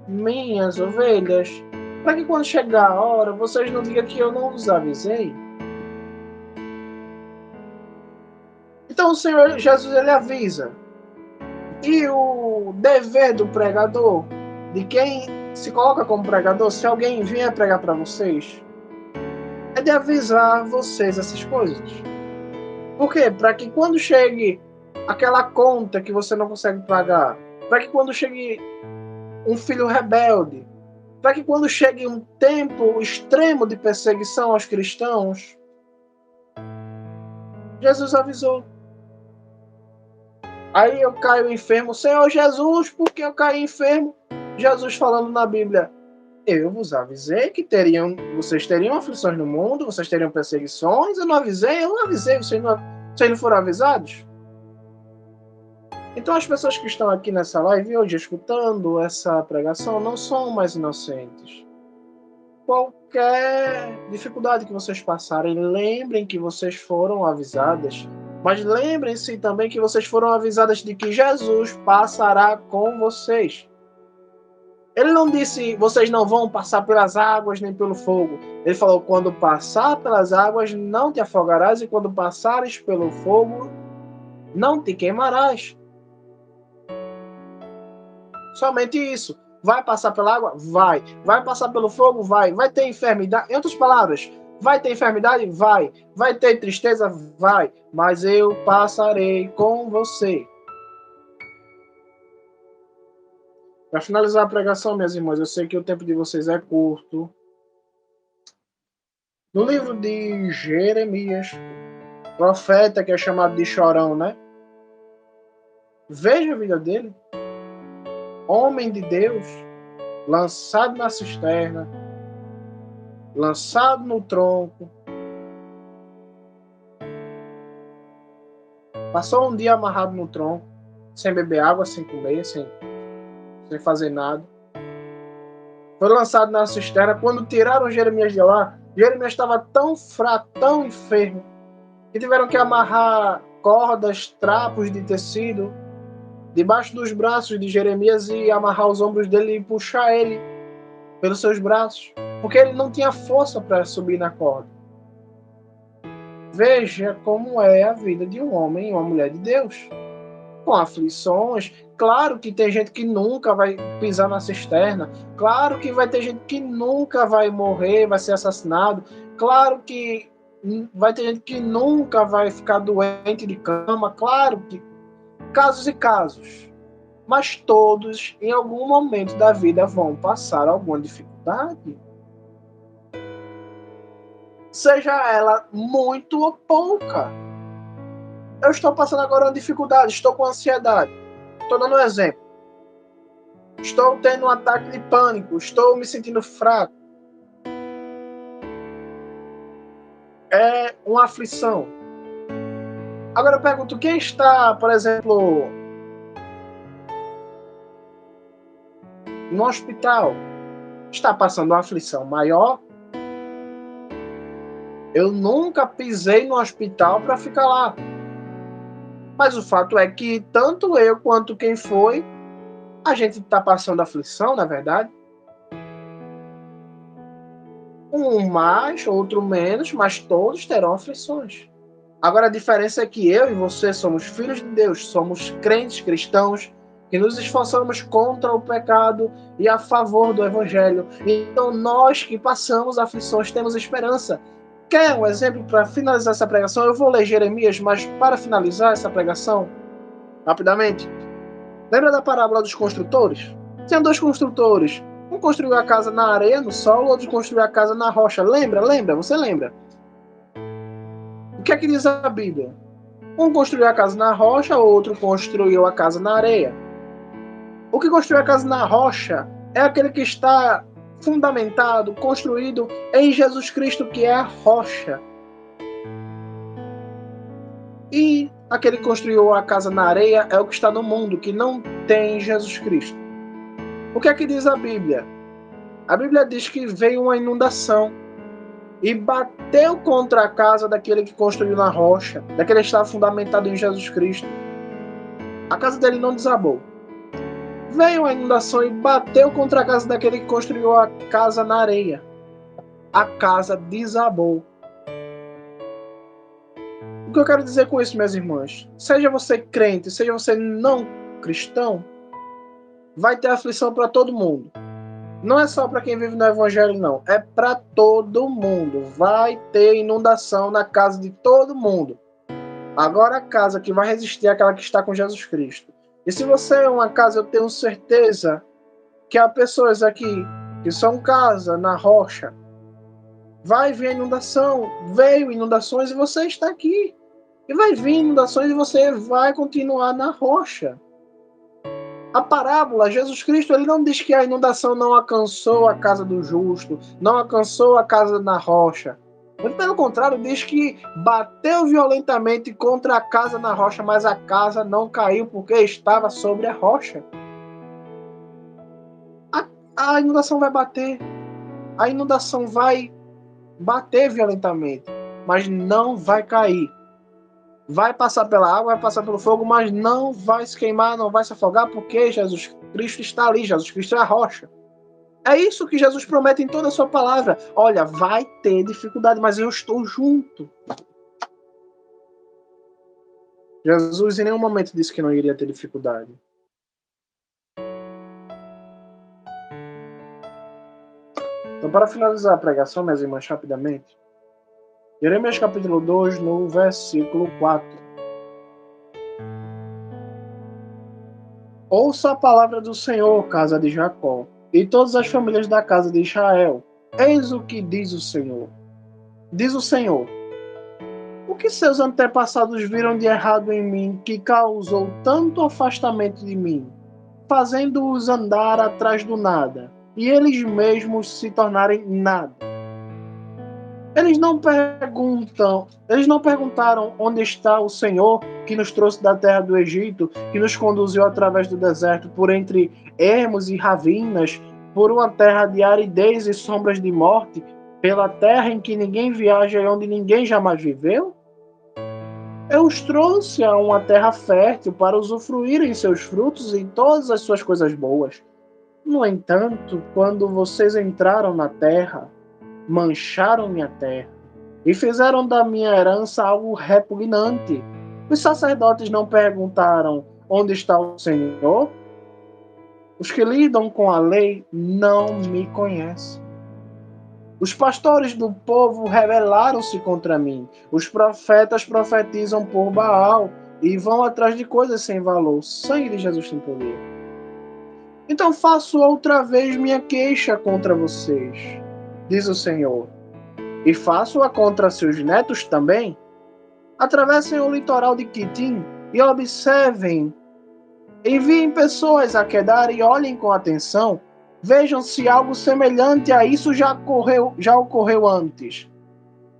minhas ovelhas, para que quando chegar a hora, vocês não digam que eu não os avisei. Então o Senhor Jesus, ele avisa. E o dever do pregador, de quem se coloca como pregador, se alguém vier pregar para vocês, é de avisar vocês essas coisas. Por quê? Para que quando chegue aquela conta que você não consegue pagar, para que quando chegue um filho rebelde, para que quando chegue um tempo extremo de perseguição aos cristãos, Jesus avisou. Aí eu caio enfermo, Senhor Jesus, por que eu caí enfermo? Jesus falando na Bíblia, eu vos avisei que vocês teriam aflições no mundo, vocês teriam perseguições, eu não avisei, vocês não foram avisados? Então as pessoas que estão aqui nessa live hoje escutando essa pregação não são mais inocentes. Qualquer dificuldade que vocês passarem, lembrem que vocês foram avisadas, mas lembrem-se também que vocês foram avisadas de que Jesus passará com vocês. Ele não disse, vocês não vão passar pelas águas nem pelo fogo. Ele falou, quando passar pelas águas, não te afogarás, e quando passares pelo fogo, não te queimarás. Somente isso. Vai passar pela água? Vai. Vai passar pelo fogo? Vai. Vai ter enfermidade? Em outras palavras, vai ter enfermidade? Vai. Vai ter tristeza? Vai. Mas eu passarei com você. Para finalizar a pregação, minhas irmãs, eu sei que o tempo de vocês é curto. No livro de Jeremias, profeta que é chamado de chorão, né? Veja a vida dele. Homem de Deus, lançado na cisterna, lançado no tronco. Passou um dia amarrado no tronco, sem beber água, sem comer, sem fazer nada. Foi lançado na cisterna. Quando tiraram Jeremias de lá, Jeremias estava tão fraco, tão enfermo, que tiveram que amarrar cordas, trapos de tecido debaixo dos braços de Jeremias e amarrar os ombros dele e puxar ele pelos seus braços, porque ele não tinha força para subir na corda. Veja como é a vida de um homem e uma mulher de Deus. Com aflições, claro que tem gente que nunca vai pisar na cisterna, claro que vai ter gente que nunca vai morrer, vai ser assassinado, claro que vai ter gente que nunca vai ficar doente de cama, claro que casos e casos, mas todos em algum momento da vida vão passar alguma dificuldade, seja ela muito ou pouca. Eu estou passando agora uma dificuldade, estou com ansiedade. Estou dando um exemplo. Estou tendo um ataque de pânico, estou me sentindo fraco. É uma aflição. Agora eu pergunto, quem está, por exemplo, no hospital, está passando uma aflição maior? Eu nunca pisei no hospital para ficar lá. Mas o fato é que tanto eu quanto quem foi, a gente está passando aflição, na verdade. Um mais, outro menos, mas todos terão aflições. Agora a diferença é que eu e você somos filhos de Deus, somos crentes cristãos, que nos esforçamos contra o pecado e a favor do Evangelho. Então nós que passamos aflições temos esperança. Quer um exemplo para finalizar essa pregação? Eu vou ler Jeremias, mas para finalizar essa pregação, rapidamente, lembra da parábola dos construtores? Tinha dois construtores. Um construiu a casa na areia, no solo, o outro construiu a casa na rocha. Lembra? Você lembra? O que é que diz a Bíblia? Um construiu a casa na rocha, o outro construiu a casa na areia. O que construiu a casa na rocha é aquele que está fundamentado, construído em Jesus Cristo, que é a rocha. E aquele que construiu a casa na areia é o que está no mundo, que não tem Jesus Cristo. O que é que diz a Bíblia? A Bíblia diz que veio uma inundação e bateu contra a casa daquele que construiu na rocha, daquele que estava fundamentado em Jesus Cristo. A casa dele não desabou. Veio a inundação e bateu contra a casa daquele que construiu a casa na areia. A casa desabou. O que eu quero dizer com isso, minhas irmãs? Seja você crente, seja você não cristão, vai ter aflição para todo mundo. Não é só para quem vive no evangelho, não. É para todo mundo. Vai ter inundação na casa de todo mundo. Agora a casa que vai resistir é aquela que está com Jesus Cristo. E se você é uma casa, eu tenho certeza que há pessoas aqui que são casa na rocha. Vai vir inundação, veio inundações e você está aqui. E vai vir inundações e você vai continuar na rocha. A parábola, Jesus Cristo, ele não diz que a inundação não alcançou a casa do justo, não alcançou a casa na rocha. Muito pelo contrário, diz que bateu violentamente contra a casa na rocha, mas a casa não caiu porque estava sobre a rocha. A inundação vai bater. A inundação vai bater violentamente, mas não vai cair. Vai passar pela água, vai passar pelo fogo, mas não vai se queimar, não vai se afogar, porque Jesus Cristo está ali, Jesus Cristo é a rocha. É isso que Jesus promete em toda a sua palavra. Olha, vai ter dificuldade, mas eu estou junto. Jesus em nenhum momento disse que não iria ter dificuldade. Então, para finalizar a pregação, minhas irmãs, rapidamente, Jeremias capítulo 2, no versículo 4. Ouça a palavra do Senhor, casa de Jacó, e todas as famílias da casa de Israel. Eis o que diz o Senhor. Diz o Senhor: o que seus antepassados viram de errado em mim, que causou tanto afastamento de mim, fazendo-os andar atrás do nada, e eles mesmos se tornarem nada? Eles não perguntaram onde está o Senhor que nos trouxe da terra do Egito, que nos conduziu através do deserto, por entre ermos e ravinas, por uma terra de aridez e sombras de morte, pela terra em que ninguém viaja e onde ninguém jamais viveu? Eu os trouxe a uma terra fértil para usufruírem seus frutos e todas as suas coisas boas. No entanto, quando vocês entraram na terra, mancharam minha terra e fizeram da minha herança algo repugnante. Os sacerdotes não perguntaram onde está o Senhor? Os que lidam com a lei não me conhecem. Os pastores do povo rebelaram-se contra mim. Os profetas profetizam por Baal e vão atrás de coisas sem valor. O sangue de Jesus tem poder. Então faço outra vez minha queixa contra vocês, diz o Senhor. E faço-a contra seus netos também. Atravessem o litoral de Quitim e observem. Enviem pessoas a Quedar e olhem com atenção. Vejam se algo semelhante a isso já ocorreu antes.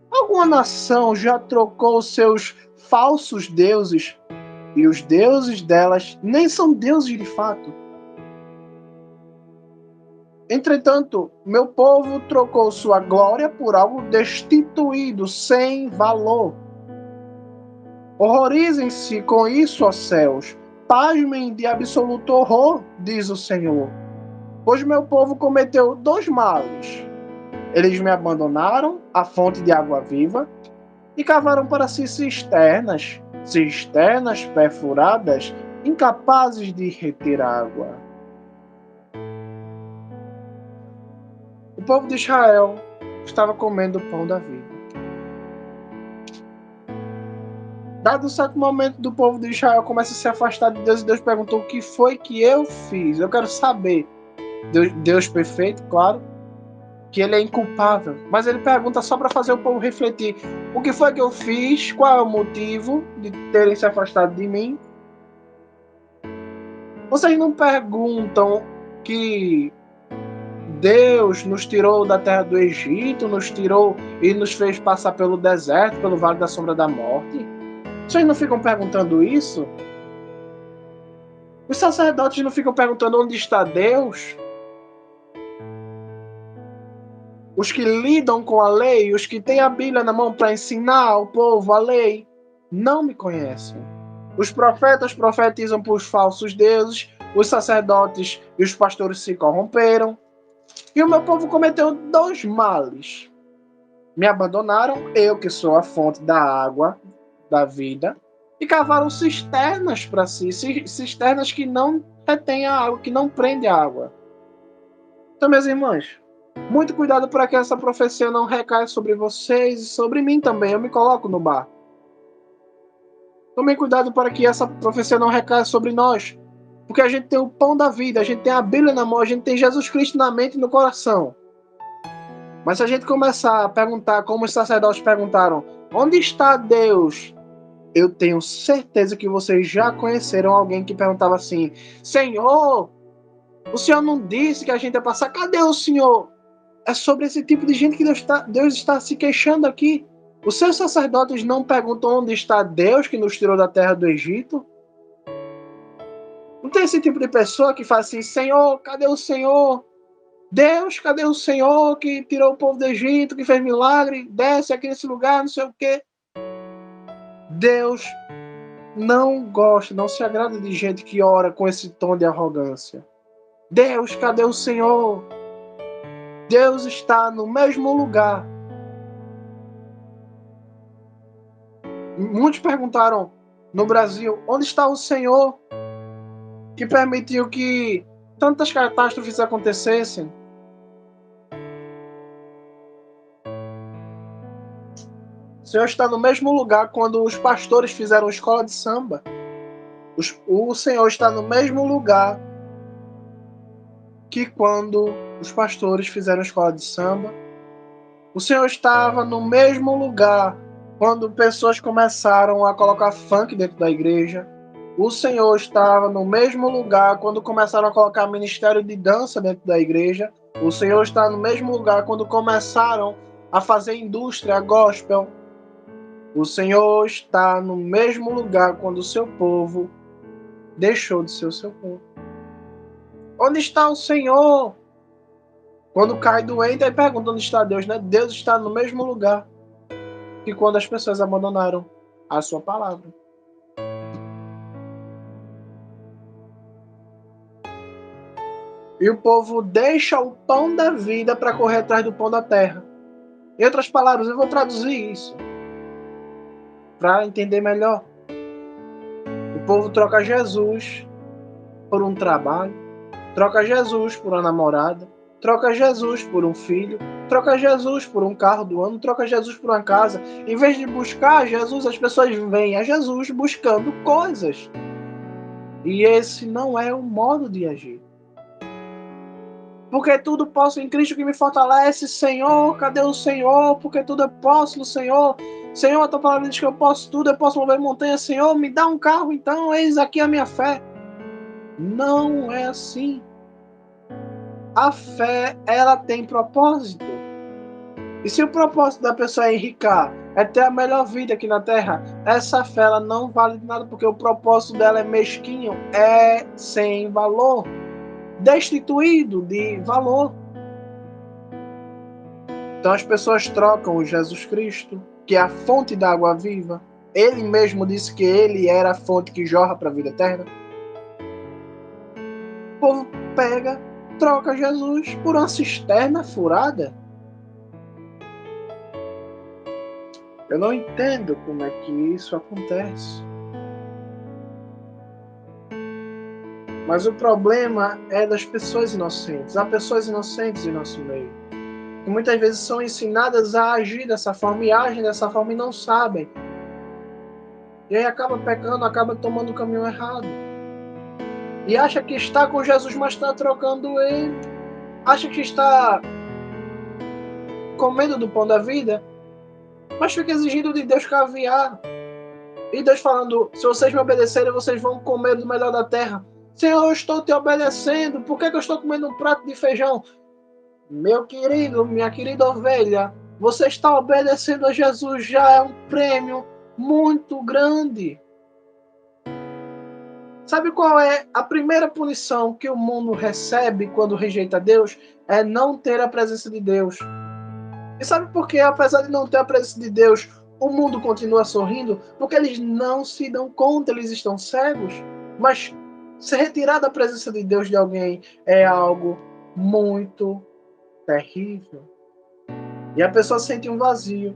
Alguma nação já trocou seus falsos deuses e os deuses delas nem são deuses de fato. Entretanto, meu povo trocou sua glória por algo destituído, sem valor. Horrorizem-se com isso, ó céus. Pasmem de absoluto horror, diz o Senhor. Pois meu povo cometeu 2 males. Eles me abandonaram, a fonte de água viva, e cavaram para si cisternas perfuradas, incapazes de reter água. O povo de Israel estava comendo o pão da vida. Dado um certo momento do povo de Israel começa a se afastar de Deus, e Deus perguntou: o que foi que eu fiz? Eu quero saber. Deus perfeito, claro, que ele é inculpável, mas ele pergunta só para fazer o povo refletir: o que foi que eu fiz? Qual é o motivo de terem se afastado de mim? Vocês não perguntam que Deus nos tirou da terra do Egito, nos tirou e nos fez passar pelo deserto, pelo vale da sombra da morte? Vocês não ficam perguntando isso? Os sacerdotes não ficam perguntando onde está Deus? Os que lidam com a lei, os que têm a Bíblia na mão para ensinar ao povo a lei, não me conhecem. Os profetas profetizam por falsos deuses, os sacerdotes e os pastores se corromperam. E o meu povo cometeu 2 males. Me abandonaram, eu que sou a fonte da água da vida e cavaram cisternas para si, cisternas que não retêm a água, que não prendem a água. Então, meus irmãos, muito cuidado para que essa profecia não recaia sobre vocês e sobre mim também. Eu me coloco no bar. Tomem cuidado para que essa profecia não recaia sobre nós. Porque a gente tem o pão da vida, a gente tem a Bíblia na mão, a gente tem Jesus Cristo na mente e no coração. Mas se a gente começar a perguntar, como os sacerdotes perguntaram, onde está Deus? Eu tenho certeza que vocês já conheceram alguém que perguntava assim, Senhor, o Senhor não disse que a gente ia passar? Cadê o Senhor? É sobre esse tipo de gente que Deus está se queixando aqui. Os seus sacerdotes não perguntam onde está Deus que nos tirou da terra do Egito? Não tem esse tipo de pessoa que fala assim, Senhor, cadê o Senhor? Deus, cadê o Senhor que tirou o povo do Egito, que fez milagre, desce aqui nesse lugar, não sei o quê. Deus não gosta, não se agrada de gente que ora com esse tom de arrogância. Deus, cadê o Senhor? Deus está no mesmo lugar. Muitos perguntaram no Brasil, onde está o Senhor que permitiu que tantas catástrofes acontecessem? O Senhor está no mesmo lugar quando os pastores fizeram escola de samba. O Senhor está no mesmo lugar que quando os pastores fizeram escola de samba. O Senhor estava no mesmo lugar quando pessoas começaram a colocar funk dentro da igreja. O Senhor estava no mesmo lugar quando começaram a colocar ministério de dança dentro da igreja. O Senhor está no mesmo lugar quando começaram a fazer indústria gospel. O Senhor está no mesmo lugar quando o seu povo deixou de ser o seu povo. Onde está o Senhor? Quando cai doente, aí pergunta onde está Deus, né? Deus está no mesmo lugar que quando as pessoas abandonaram a sua palavra. E o povo deixa o pão da vida para correr atrás do pão da terra. Em outras palavras, eu vou traduzir isso para entender melhor. O povo troca Jesus por um trabalho, troca Jesus por uma namorada, troca Jesus por um filho, troca Jesus por um carro do ano, troca Jesus por uma casa. Em vez de buscar Jesus, as pessoas vêm a Jesus buscando coisas. E esse não é o modo de agir. Porque tudo posso em Cristo que me fortalece. Senhor, cadê o Senhor? Porque tudo eu posso no Senhor. Senhor, a tua palavra diz que eu posso tudo, eu posso mover montanha. Senhor, me dá um carro então, eis aqui a minha fé. Não é assim. A fé, ela tem propósito. E se o propósito da pessoa é enricar, é ter a melhor vida aqui na Terra, essa fé ela não vale de nada, porque o propósito dela é mesquinho, é sem valor, destituído de valor. Então as pessoas trocam o Jesus Cristo, que é a fonte da água viva. Ele mesmo disse que ele era a fonte que jorra para a vida eterna. O povo pega, troca Jesus por uma cisterna furada. Eu não entendo como é que isso acontece. Mas o problema é das pessoas inocentes. Há pessoas inocentes em nosso meio, que muitas vezes são ensinadas a agir dessa forma e agem dessa forma e não sabem. E aí acaba pecando, acaba tomando o caminho errado. E acha que está com Jesus, mas está trocando ele. Acha que está comendo do pão da vida, mas fica exigindo de Deus caviar. E Deus falando, se vocês me obedecerem, vocês vão comer do melhor da terra. Senhor, eu estou te obedecendo. Por que eu estou comendo um prato de feijão? Meu querido, minha querida ovelha, você está obedecendo a Jesus, já é um prêmio muito grande. Sabe qual é a primeira punição que o mundo recebe quando rejeita Deus? É não ter a presença de Deus. E sabe por que, apesar de não ter a presença de Deus, o mundo continua sorrindo? Porque eles não se dão conta, eles estão cegos. Mas se retirar da presença de Deus de alguém é algo muito terrível. E a pessoa sente um vazio.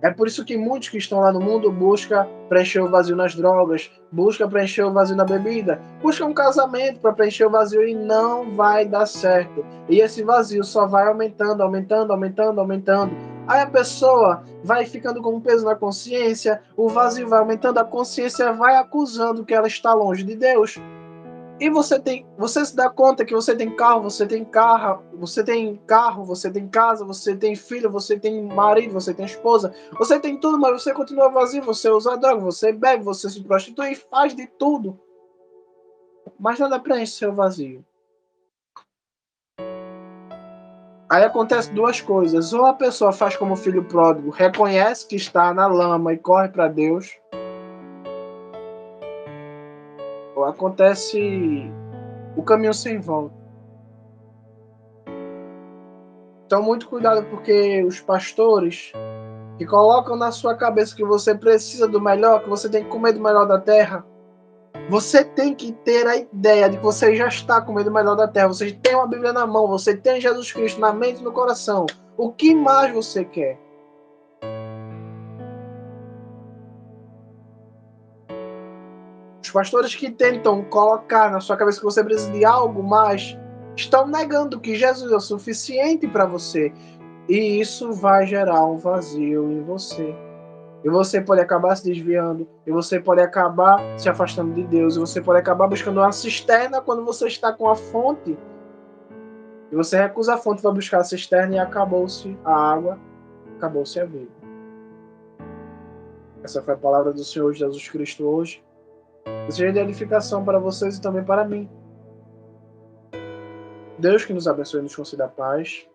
É por isso que muitos que estão lá no mundo buscam preencher o vazio nas drogas, buscam preencher o vazio na bebida, buscam um casamento para preencher o vazio e não vai dar certo. E esse vazio só vai aumentando, aumentando, aumentando, aumentando. Aí a pessoa vai ficando com um peso na consciência, o vazio vai aumentando, a consciência vai acusando que ela está longe de Deus. E você se dá conta que você tem carro, você tem casa, você tem filho, você tem marido, você tem esposa, você tem tudo, mas você continua vazio, você usa droga, você bebe, você se prostitui, faz de tudo, mas nada preenche seu vazio. Aí acontece duas coisas: ou a pessoa faz como o filho pródigo, reconhece que está na lama e corre para Deus, ou acontece o caminho sem volta. Então, muito cuidado, porque os pastores que colocam na sua cabeça que você precisa do melhor, que você tem que comer do melhor da terra, você tem que ter a ideia de que você já está comendo o melhor da terra. Você tem uma Bíblia na mão, você tem Jesus Cristo na mente e no coração. O que mais você quer? Os pastores que tentam colocar na sua cabeça que você precisa de algo mais, estão negando que Jesus é o suficiente para você. E isso vai gerar um vazio em você. E você pode acabar se desviando, e você pode acabar se afastando de Deus, e você pode acabar buscando uma cisterna quando você está com a fonte. E você recusa a fonte para buscar a cisterna e acabou-se a água, acabou-se a vida. Essa foi a palavra do Senhor Jesus Cristo hoje. Desejo de edificação para vocês e também para mim. Deus que nos abençoe e nos conceda paz.